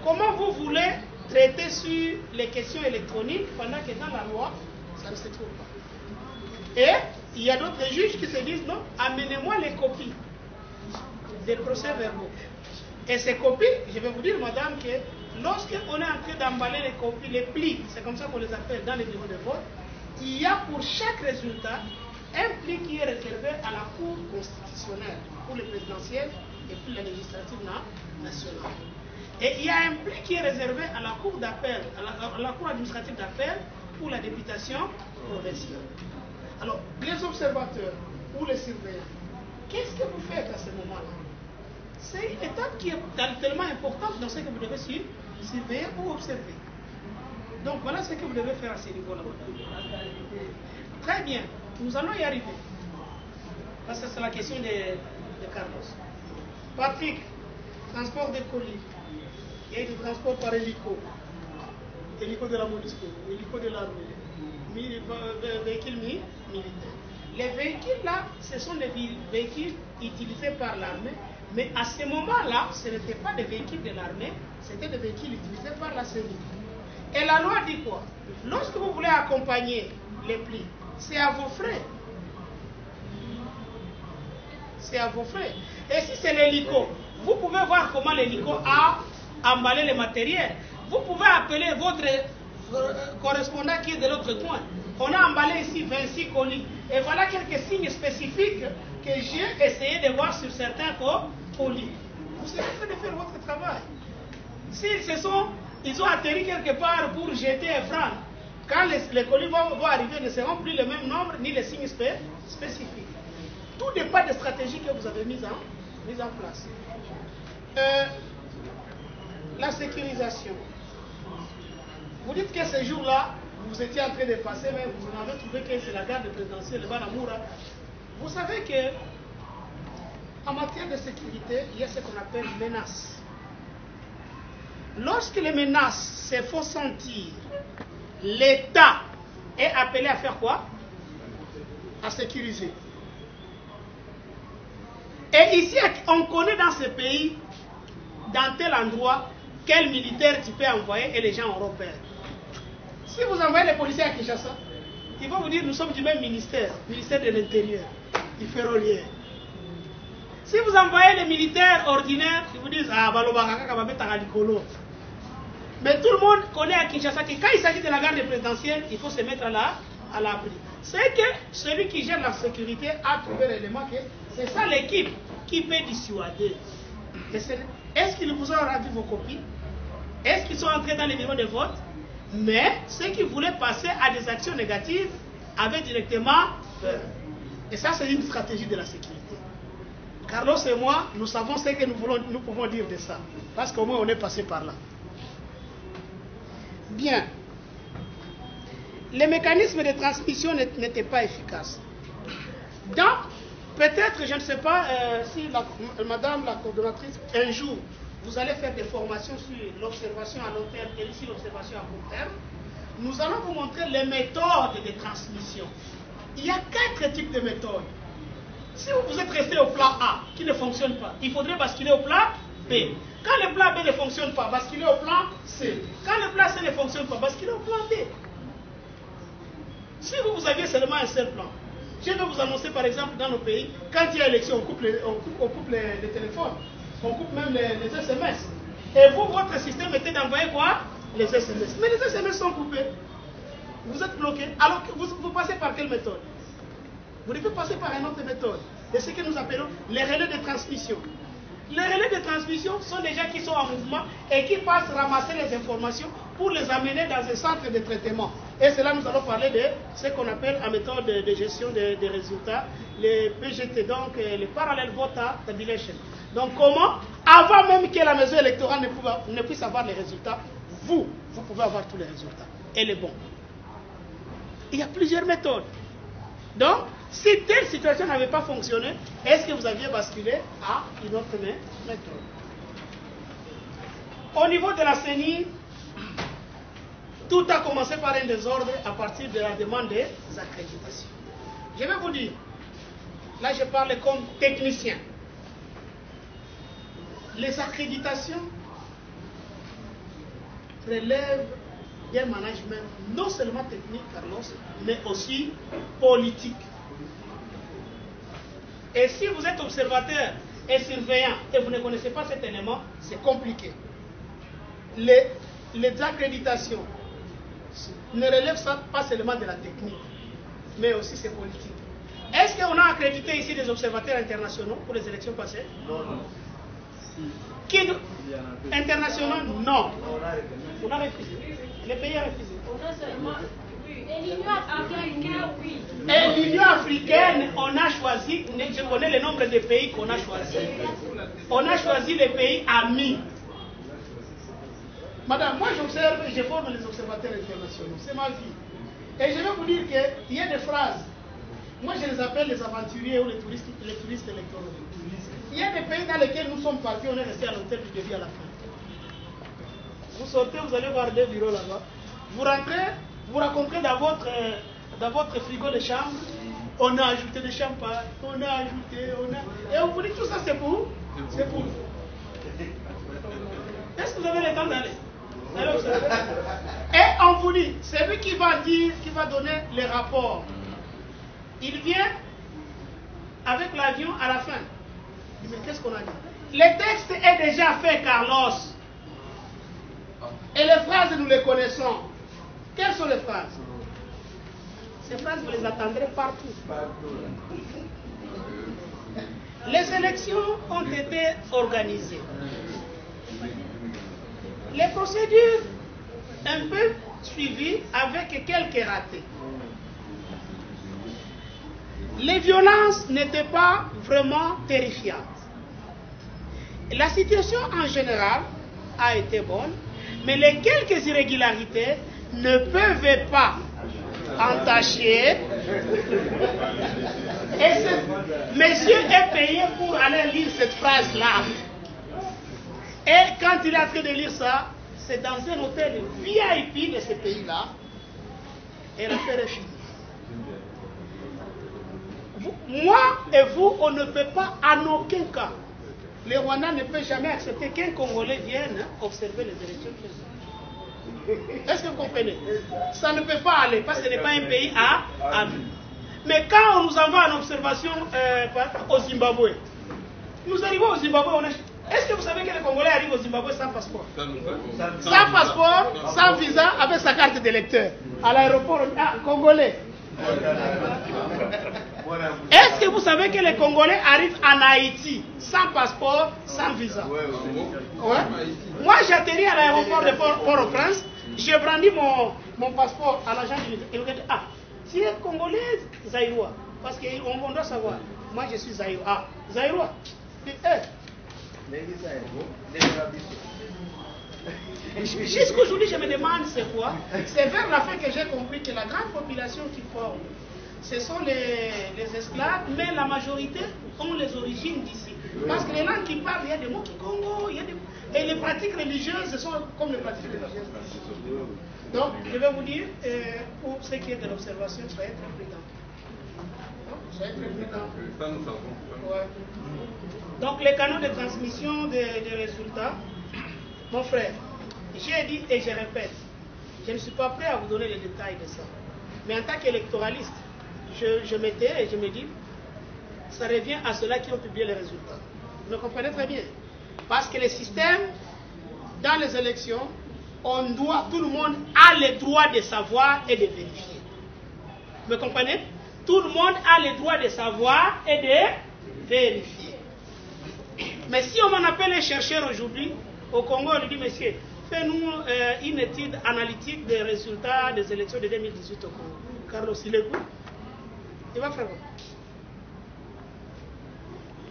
Comment vous voulez traiter sur les questions électroniques pendant que dans la loi, ça ne se trouve pas? Et il y a d'autres juges qui se disent non, amenez-moi les copies des procès-verbaux. Et ces copies, je vais vous dire, madame, que lorsqu'on est en train d'emballer les copies, les plis, c'est comme ça qu'on les appelle dans les bureaux de vote, il y a pour chaque résultat un pli qui est réservé à la Cour constitutionnelle pour les présidentielles et pour les législatives nationales. Et il y a un pli qui est réservé à la Cour d'appel, à la Cour administrative d'appel pour la députation provinciale. Alors, les observateurs ou les surveillants, qu'est-ce que vous faites à ce moment-là? C'est une étape qui est tellement importante dans ce que vous devez surveiller ou observer. Donc voilà ce que vous devez faire à ce niveau-là. Très bien, nous allons y arriver. Parce que c'est la question de Carlos. Patrick, transport de colis. Il y a du transport par hélico. Hélico de la MONUSCO, hélico de l'armée, véhicules militaires. Les véhicules là, ce sont des véhicules utilisés par l'armée. Mais à ce moment-là, ce n'étaient pas des véhicules de l'armée, c'était des véhicules utilisés par la CENI. Et la loi dit quoi? Lorsque vous voulez accompagner les plis, c'est à vos frais. C'est à vos frais. Et si c'est l'hélico, vous pouvez voir comment l'hélico a emballé le matériel. Vous pouvez appeler votre correspondant qui est de l'autre coin. On a emballé ici 26 colis. Et voilà quelques signes spécifiques que j'ai essayé de voir sur certains colis. Vous serez en train de faire votre travail. Ils ont atterri quelque part pour jeter un franc. Quand les colis vont arriver, ils ne seront plus le même nombre ni les signes spécifiques. Tout dépend des stratégies que vous avez mises en place. La sécurisation. Vous dites que ce jour-là, vous étiez en train de passer, mais vous en avez trouvé que c'est la garde présidentielle, le Banamoura. Vous savez que en matière de sécurité, il y a ce qu'on appelle menaces. Lorsque les menaces se font sentir, l'État est appelé à faire quoi? À sécuriser. Et ici, on connaît dans ce pays, dans tel endroit, quel militaire tu peux envoyer et les gens auront peur. Si vous envoyez les policiers à Kinshasa, ils vont vous dire nous sommes du même ministère, ministère de l'Intérieur. Ils feront rien. Si vous envoyez les militaires ordinaires, ils vous disent ah mais tout le monde connaît à Kinshasa que quand il s'agit de la garde présidentielle, il faut se mettre à l'abri. C'est que celui qui gère la sécurité a trouvé l'élément que c'est ça l'équipe qui peut dissuader. Est-ce qu'ils vous ont rendu vos copies? Est-ce qu'ils sont entrés dans les bureaux de vote? Mais ceux qui voulaient passer à des actions négatives avaient directement peur. Et ça, c'est une stratégie de la sécurité. Carlos et moi, nous savons ce que nous pouvons dire de ça. Parce qu'au moins, on est passé par là. Bien. Les mécanismes de transmission n'étaient pas efficaces. Donc, peut-être, je ne sais pas si madame la coordonnatrice, un jour, vous allez faire des formations sur l'observation à long terme et ici l'observation à court terme. Nous allons vous montrer les méthodes de transmission. Il y a 4 types de méthodes. Si vous êtes resté au plan A, qui ne fonctionne pas, il faudrait basculer au plan B. Quand le plan B ne fonctionne pas, basculer au plan C. Quand le plan C ne fonctionne pas, basculer au plan D. Si vous aviez seulement un seul plan, je vais vous annoncer par exemple dans nos pays, quand il y a élection, on coupe les téléphones, on coupe même les SMS. Et vous, votre système était d'envoyer quoi? Les SMS. Mais les SMS sont coupés. Vous êtes bloqué. Alors que vous passez par quelle méthode? Vous devez passer par une autre méthode. C'est ce que nous appelons les relais de transmission. Les relais de transmission sont des gens qui sont en mouvement et qui passent ramasser les informations pour les amener dans un centre de traitement. Et c'est là nous allons parler de ce qu'on appelle en méthode de gestion des résultats, les PGT, donc les Parallel Voter Tabulation. Donc comment, avant même que la maison électorale ne puisse avoir les résultats, vous pouvez avoir tous les résultats et les bons. Il y a plusieurs méthodes. Donc, si telle situation n'avait pas fonctionné, est-ce que vous aviez basculé à une autre méthode? Au niveau de la CENI, tout a commencé par un désordre à partir de la demande des accréditations. Je vais vous dire, là je parle comme technicien. Les accréditations relèvent d'un management non seulement technique, Carlos, mais aussi politique. Et si vous êtes observateur et surveillant et vous ne connaissez pas cet élément, c'est compliqué. Les accréditations ne relèvent pas seulement de la technique, mais aussi c'est politique. Est-ce qu'on a accrédité ici des observateurs internationaux pour les élections passées? Non. Internationaux? Non. On a refusé. Les pays ont refusé. Et l'Union africaine, oui. Et l'Union africaine, on a choisi, je connais le nombre de pays qu'on a choisi. On a choisi les pays amis. Madame, moi j'observe et je forme les observateurs internationaux. C'est ma vie. Et je vais vous dire qu'il y a des phrases. Moi je les appelle les aventuriers ou les touristes électoraux. Il y a des pays dans lesquels nous sommes partis, on est resté à l'hôtel du début à la fin. Vous sortez, vous allez voir des bureaux là-bas. Vous rentrez, vous rencontrez dans votre frigo de chambre, on a ajouté du champagne, on a ajouté, Et on vous dit tout ça c'est pour vous. C'est pour vous. Est-ce que vous avez le temps d'aller? Et on vous dit, c'est lui qui va dire, qui va donner les rapports. Il vient avec l'avion à la fin. Mais qu'est-ce qu'on a dit? Le texte est déjà fait, Carlos. Et les phrases, nous les connaissons. Quelles sont les phrases? Ces phrases, vous les attendrez partout. Les élections ont été organisées. Les procédures un peu suivies avec quelques ratés. Les violences n'étaient pas vraiment terrifiantes. La situation en général a été bonne, mais les quelques irrégularités ne peuvent pas entacher. Et ce monsieur est payé pour aller lire cette phrase-là. Et quand il est en train de lire ça, c'est dans un hôtel VIP de ce pays-là. Et l'affaire est finie. Moi et vous, on ne peut pas en aucun cas. Les Rwandais ne peuvent jamais accepter qu'un Congolais vienne observer les élections. Est-ce que vous comprenez? Ça ne peut pas aller parce que ce n'est pas un pays à nous. Mais quand on nous envoie en observation au Zimbabwe, nous arrivons au Zimbabwe, est-ce que vous savez que les Congolais arrivent au Zimbabwe sans passeport? Sans passeport, sans visa, avec sa carte d'électeur. À l'aéroport, Congolais. Est-ce que vous savez que les Congolais arrivent en Haïti sans passeport, sans visa? Ouais. Moi, j'atterris à l'aéroport de Port-au-Prince, je brandis mon passeport à l'agent du... Et vous dites, tu es Congolais, Zaïrois. Parce qu'on doit savoir. Moi, je suis Zaïrois. Zaïrois. Jusqu'aujourd'hui, je me demande c'est quoi. C'est vers la fin que j'ai compris que la grande population qui forme, ce sont les esclaves, mais la majorité ont les origines d'ici. Parce que les langues qui parlent, il y a des mots qui Congo, et les pratiques religieuses sont comme les pratiques religieuses. Donc, je vais vous dire, pour ce qui est de l'observation, soyez très prudent. Soyez très prudent. Ouais. Donc, les canaux de transmission des résultats, mon frère, j'ai dit et je répète, je ne suis pas prêt à vous donner les détails de ça. Mais en tant qu'électoraliste, je me tais et je me dis, ça revient à ceux-là qui ont publié les résultats. Vous me comprenez très bien. Parce que le système, dans les élections, tout le monde a le droit de savoir et de vérifier. Vous me comprenez? Tout le monde a le droit de savoir et de vérifier. Mais si on m'en appelle un chercheur aujourd'hui, au Congo, on lui dit, monsieur, fais-nous une étude analytique des résultats des élections de 2018 au Congo. Carlos, il écoute. Il va faire quoi?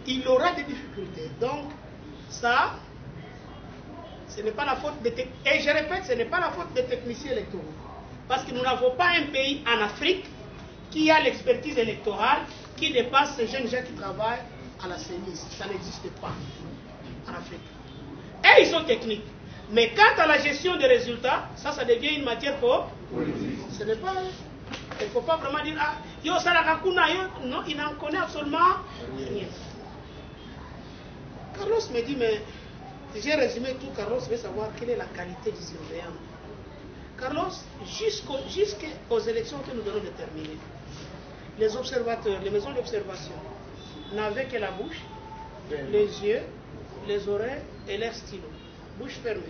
Il aura des difficultés. Donc, ça, ce n'est pas la faute des techniciens. Et je répète, ce n'est pas la faute des techniciens électoraux. Parce que nous n'avons pas un pays en Afrique qui a l'expertise électorale qui dépasse ces jeunes gens qui travaillent à la CENI. Ça n'existe pas en Afrique. Et ils sont techniques. Mais quant à la gestion des résultats, ça devient une matière pour politique. Ce n'est pas... Il ne faut pas vraiment dire, ah, yo, Sarakakuna, yo. Non, il n'en connaît absolument rien. Carlos me dit, mais j'ai résumé tout. Carlos veut savoir quelle est la qualité du surveillant. Carlos, jusqu'aux élections que nous allons déterminer, les observateurs, les maisons d'observation n'avaient que la bouche, les yeux, les oreilles et l'air stylo. Bouche fermée.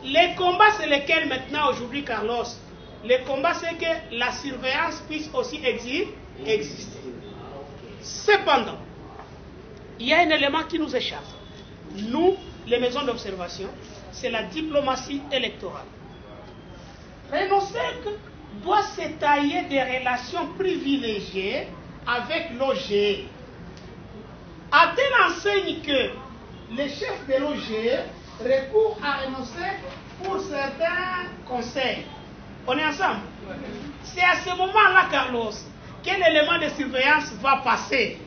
Les combats, c'est lesquels maintenant aujourd'hui, Carlos? Les combats, c'est que la surveillance puisse aussi exister. Cependant, il y a un élément qui nous échappe. Nous, les maisons d'observation, c'est la diplomatie électorale. RENOSEC doit s'étailler des relations privilégiées avec l'OGE. À telle enseigne que les chefs de l'OGE recourent à RENOSEC pour certains conseils. On est ensemble? C'est à ce moment-là, Carlos, quel élément de surveillance va passer.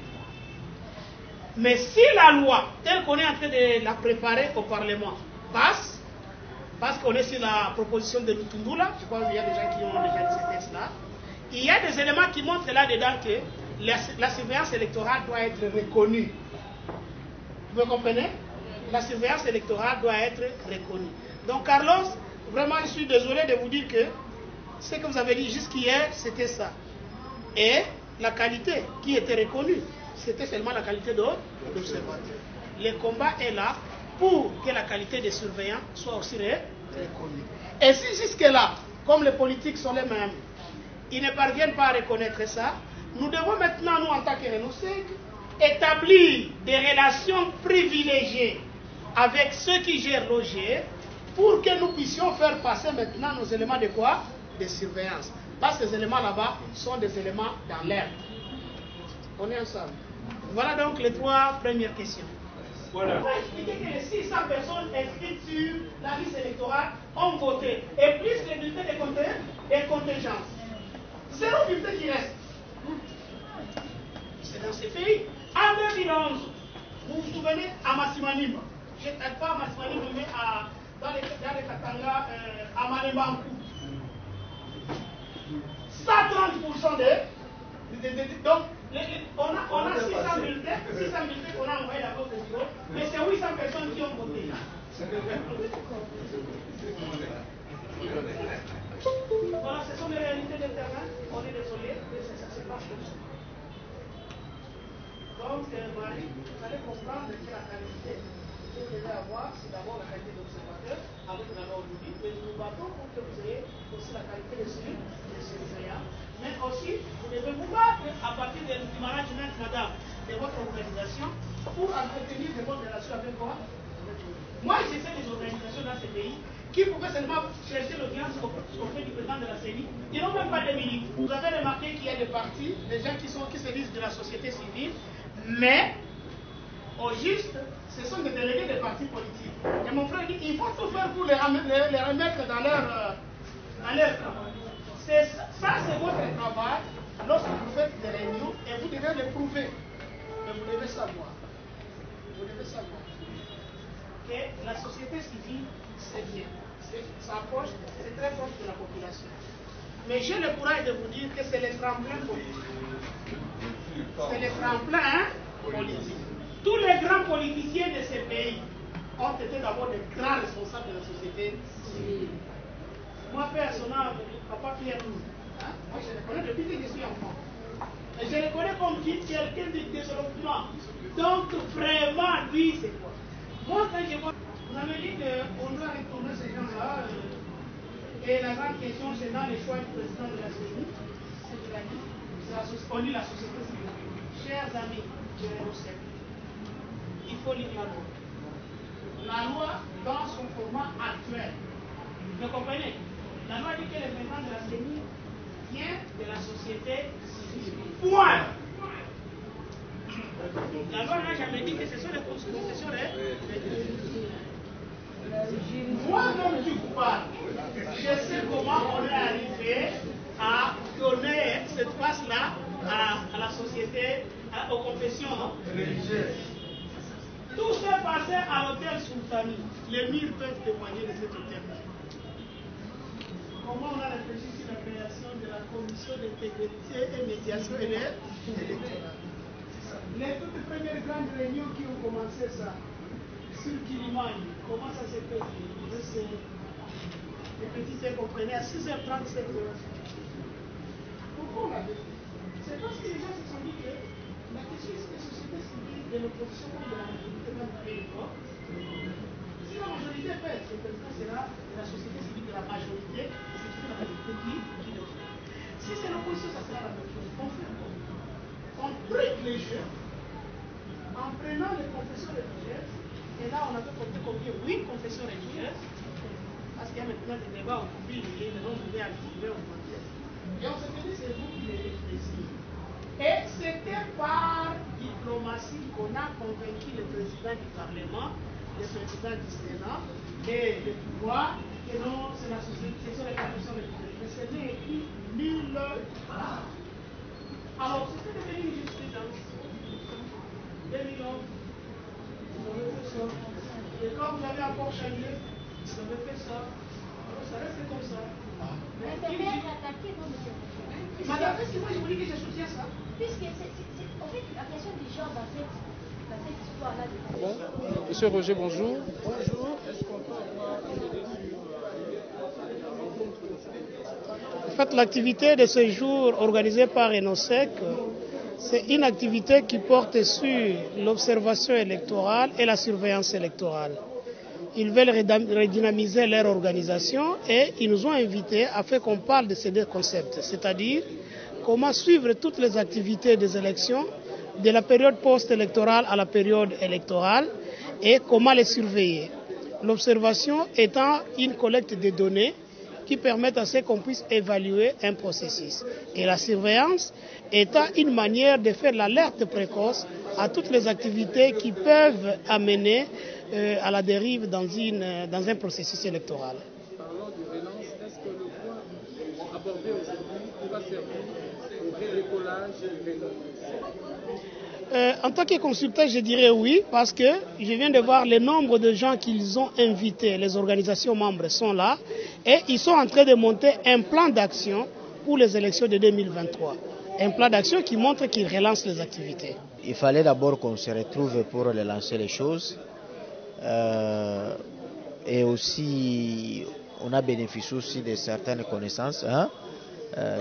Mais si la loi, telle qu'on est en train de la préparer au Parlement, passe, parce qu'on est sur la proposition de Lutundula, je crois qu'il y a des gens qui ont déjà dit ce texte-là, il y a des éléments qui montrent là-dedans que la surveillance électorale doit être reconnue. Vous me comprenez? La surveillance électorale doit être reconnue. Donc Carlos, vraiment je suis désolé de vous dire que ce que vous avez dit jusqu'hier, c'était ça. Et la qualité qui était reconnue, c'était seulement la qualité d'observateur. Le combat est là pour que la qualité des surveillants soit aussi reconnue. Et si jusque-là, comme les politiques sont les mêmes, ils ne parviennent pas à reconnaître ça, nous devons maintenant, nous en tant que RENOSEC, établir des relations privilégiées avec ceux qui gèrent l'OGE pour que nous puissions faire passer maintenant nos éléments de quoi? De surveillance. Parce que ces éléments là-bas sont des éléments dans l'air. On est ensemble. Voilà donc les trois premières questions. Voilà. On va expliquer que les 600 personnes inscrites sur la liste électorale ont voté. Et plus les bulletins des contingences. Zéro bulletin qui reste. C'est dans ces pays. En 2011, vous vous souvenez, à Massimanimba, je ne pas à Massimanimba, mais dans les Katanga, à Manembankou. 130% donc, on a 600 bulletins qu'on a envoyés d'abord au bureau, mais c'est 800 personnes qui ont voté. Voilà, ce sont les réalités de terrain. On est désolé, mais ça se passe comme ça. Donc, Marie, vous allez comprendre que la qualité que vous devez avoir, c'est d'abord la qualité d'observateur avec la loi aujourd'hui, mais nous nous battons pour que vous ayez aussi la qualité de surveillant. Mais aussi, vous devez vous battre à partir du management, madame, de votre organisation pour entretenir de bonnes relations avec quoi? Moi, j'ai fait des organisations dans ces pays qui pouvaient seulement chercher l'audience auprès du président de la CENI. Ils n'ont même pas de minutes. Vous avez remarqué qu'il y a des partis, des gens qui se disent de la société civile, mais au juste, ce sont des délégués des partis politiques. Et mon frère dit il faut tout faire pour les remettre dans leur travail. Ça, c'est votre travail lorsque vous faites des réunions et vous devez le prouver. Mais vous devez savoir. Vous devez savoir que la société civile, c'est bien. Ça approche, c'est très proche de la population. Mais j'ai le courage de vous dire que c'est le tremplin politique. C'est le tremplin politique. Tous les grands politiciens de ces pays ont été d'abord des grands responsables de la société civile. Moi, personnellement, papa Pierre Louis, moi je le connais depuis que je suis enfant. Et je le connais comme quelqu'un de développement. Donc, vraiment, lui, c'est quoi? Moi, quand je vois, vous avez dit qu'on doit retourner ces gens-là, et la grande question, c'est dans les choix du président de la CENI, c'est de la vie. On dit la société civile. Chers amis, je vais vous servir. faut lire la loi. La loi, dans son format actuel, vous comprenez? La loi dit que le président de la CENI vient de la société civile. Point. La loi n'a jamais dit que ce sont les concessionnaires. Moi, comme du coupable, je sais comment on est arrivé à donner cette place-là à la société, aux confessions religieuses. Tout s'est passé à l'hôtel Sultani. Les murs peuvent témoigner de cet hôtel-là. Comment on a réfléchi sur la création de la commission d'intégrité et médiation électorale. Les toutes premières grandes réunions qui ont commencé ça, sur Kilimani, comment ça s'est fait? Les petits comprenaient à 6h30, 7h. Pourquoi on l'a fait? C'est parce que les gens se sont dit que la question est que la société civile de l'opposition comme de la majorité va nous créer une fois. Si la majorité fait, le président sera de la société civile de la majorité, c'est toujours la majorité qui le fait. Si c'est l'opposition, ça sera la même chose. On fait quoi? On brique les jeux en prenant les confessions religieuses, et là on avait compté combien? 8 confessions religieuses, parce qu'il y a maintenant des débats au public, et le nombre de activés augmenté. Et on s'est dit, c'est vous qui les réfléchissez. Et c'était par diplomatie qu'on a convaincu le président du Parlement, le président du Sénat et le pouvoir que non, c'est la société, ce sont les confessions religieuses. Mais ce n'est écrit nulle part. Alors, c'était devenu une jurisprudence. 2011, vous avez fait ça. Et quand vous avez encore changé, vous avez fait ça. Alors, ça reste comme ça. Madame, est-ce que moi je vous dis que je soutiens ça? Puisque c'est en fait la question du genre dans cette histoire-là. Bon, Monsieur Roger, bonjour. Bonjour. En fait, l'activité de ce jour organisée par Renosec, c'est une activité qui porte sur l'observation électorale et la surveillance électorale. Ils veulent redynamiser leur organisation et ils nous ont invités afin qu'on parle de ces deux concepts, c'est-à-dire comment suivre toutes les activités des élections, de la période post-électorale à la période électorale et comment les surveiller. L'observation étant une collecte de données qui permettent à ce qu'on puisse évaluer un processus. Et la surveillance étant une manière de faire l'alerte précoce à toutes les activités qui peuvent amener à la dérive dans un processus électoral. Parlons de relance, est-ce que le point abordé aujourd'hui pourra servir au redécollage des en tant que consultant, je dirais oui, parce que je viens de voir le nombre de gens qu'ils ont invités, les organisations membres sont là, et ils sont en train de monter un plan d'action pour les élections de 2023. Un plan d'action qui montre qu'ils relancent les activités. Il fallait d'abord qu'on se retrouve pour relancer les choses. Et aussi, on a bénéficié aussi de certaines connaissances,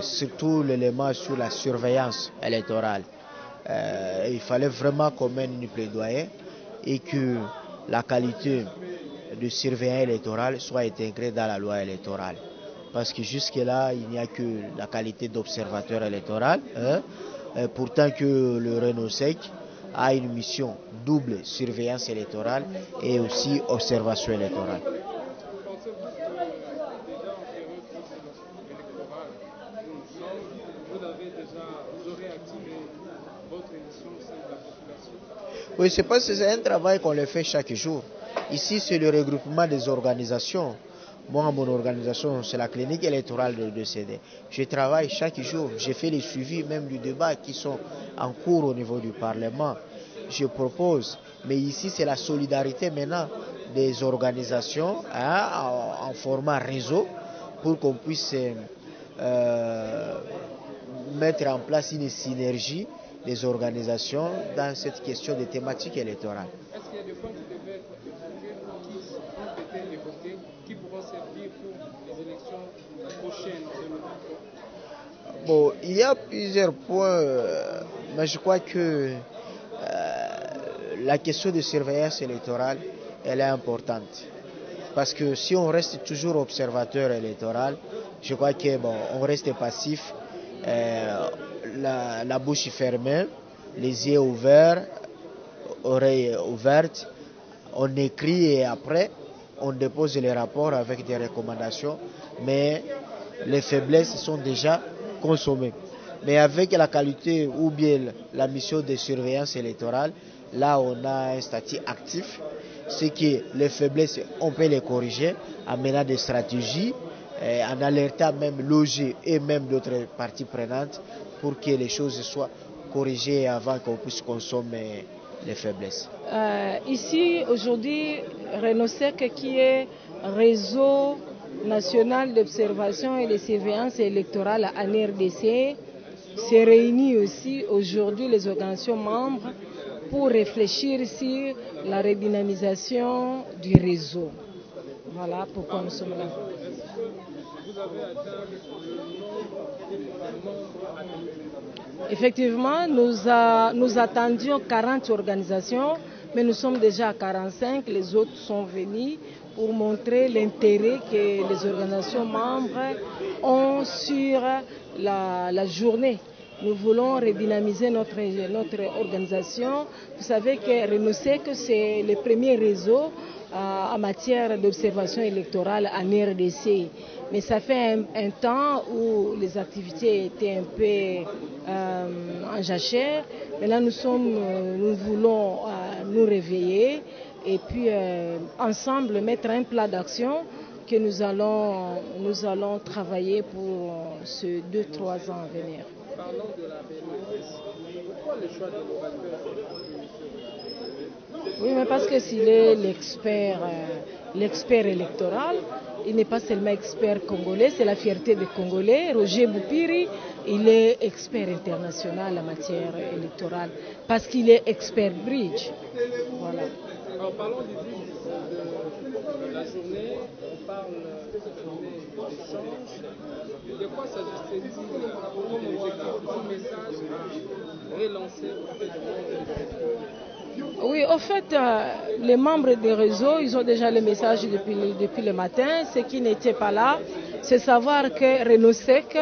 surtout l'élément sur la surveillance électorale. Il fallait vraiment qu'on mène une plaidoyer et que la qualité de surveillant électoral soit intégrée dans la loi électorale. Parce que jusque-là, il n'y a que la qualité d'observateur électoral, pourtant que le Renosec a une mission double, surveillance électorale et aussi observation électorale. Oui, c'est parce que c'est un travail qu'on le fait chaque jour. Ici, c'est le regroupement des organisations. Moi, mon organisation, c'est la clinique électorale de CD. Je travaille chaque jour. Je fais les suivis même du débat qui sont en cours au niveau du Parlement. Je propose. Mais ici, c'est la solidarité maintenant des organisations en format réseau pour qu'on puisse mettre en place une synergie des organisations dans cette question de thématique électorale. Est-ce qu'il y a des points qui devaient être évoqués, qui ont été évoqués, qui pourront servir pour les élections prochaines de 2023? Bon, il y a plusieurs points, mais je crois que la question de surveillance électorale, elle est importante. Parce que si on reste toujours observateur électoral, je crois que on reste passif. La bouche fermée, les yeux ouverts, oreille ouverte, on écrit et après on dépose les rapports avec des recommandations, mais les faiblesses sont déjà consommées. Mais avec la qualité ou bien la mission de surveillance électorale, là on a un statut actif, c'est que les faiblesses on peut les corriger en menant des stratégies, en alertant même l'OG et même d'autres parties prenantes pour que les choses soient corrigées avant qu'on puisse consommer les faiblesses. Ici, aujourd'hui, RENOSEC, qui est réseau national d'observation et de surveillance électorale en RDC, se réunit aussi aujourd'hui les organisations membres pour réfléchir sur la redynamisation du réseau. Voilà pourquoi nous sommes là. Effectivement, nous attendions 40 organisations, mais nous sommes déjà à 45. Les autres sont venus pour montrer l'intérêt que les organisations membres ont sur la journée. Nous voulons redynamiser notre organisation. Vous savez que RENOSEC, c'est le premier réseau en matière d'observation électorale en RDC. Mais ça fait un temps où les activités étaient un peu en jachère. Mais là, nous voulons nous réveiller et puis ensemble mettre un plan d'action que nous allons travailler pour ces 2-3 ans à venir. Parlons de la BNS. Pourquoi le choix de l'orateur? Oui, mais parce que s'il est l'expert électoral, il n'est pas seulement expert congolais, c'est la fierté des Congolais. Roger Boupiri, il est expert international en matière électorale parce qu'il est expert bridge. Voilà. Alors parlons du but de la journée. On parle de cette journée d'échange. De quoi s'agit-il comme objectif, comme message à relancer auprès du monde? Oui, en fait, les membres des réseaux, ils ont déjà le message depuis le matin. Ce qui n'était pas là, c'est savoir que RENOSEC,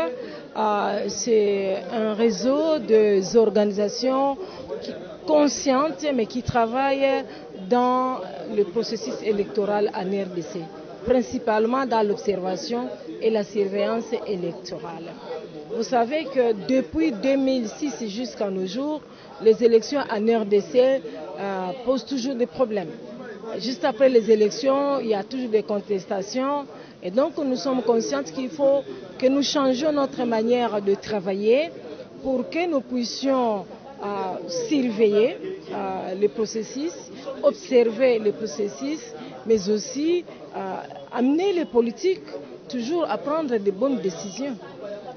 c'est un réseau des organisations conscientes, mais qui travaillent dans le processus électoral en RDC, principalement dans l'observation et la surveillance électorale. Vous savez que depuis 2006 jusqu'à nos jours, les élections en RDC posent toujours des problèmes. Juste après les élections, il y a toujours des contestations. Et donc, nous sommes conscients qu'il faut que nous changions notre manière de travailler pour que nous puissions surveiller le processus, observer le processus, mais aussi amener les politiques toujours à prendre de bonnes décisions.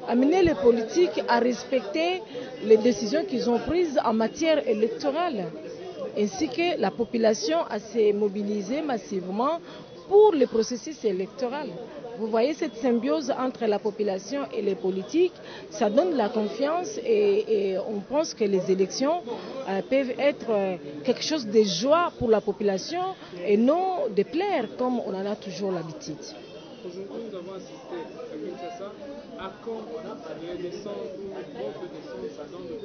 Amener les politiques à respecter les décisions qu'ils ont prises en matière électorale, ainsi que la population à se mobiliser massivement pour le processus électoral. Vous voyez cette symbiose entre la population et les politiques, ça donne la confiance et on pense que les élections peuvent être quelque chose de joie pour la population et non de plaire comme on en a toujours l'habitude. Aujourd'hui, nous avons assisté à Kinshasa à quand les descentes ou votre descente dans le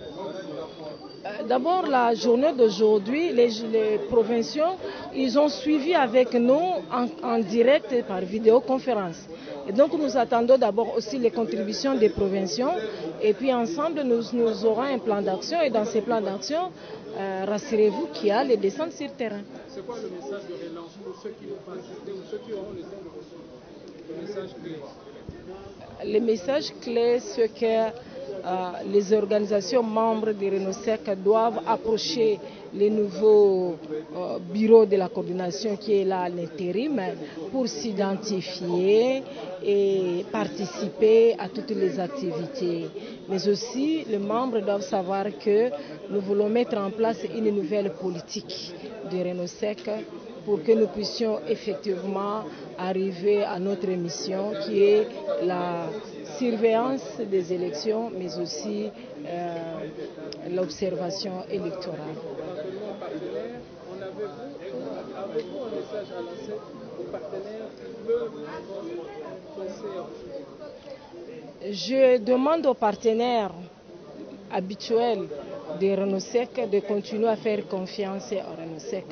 programme. D'abord, la journée d'aujourd'hui, les provinciaux, ils ont suivi avec nous en direct par vidéoconférence. Et donc, nous attendons d'abord aussi les contributions des provinciaux. Et puis, ensemble, nous aurons un plan d'action. Et dans ces plans d'action, rassurez-vous qu'il y a les descentes sur terrain. C'est quoi le message de relance pour ceux qui vont assister ou ceux qui auront le temps de recevoir? Le message clé. Le message clé, c'est que les organisations membres de RENOSEC doivent approcher les nouveaux bureaux de la coordination qui est là à l'intérim pour s'identifier et participer à toutes les activités. Mais aussi, les membres doivent savoir que nous voulons mettre en place une nouvelle politique de RENOSEC pour que nous puissions effectivement arriver à notre mission qui est la surveillance des élections, mais aussi l'observation électorale. Avez-vous un message à lancer aux partenaires qui peuvent penser? Je demande aux partenaires habituels de Renosec, de continuer à faire confiance à Renosec.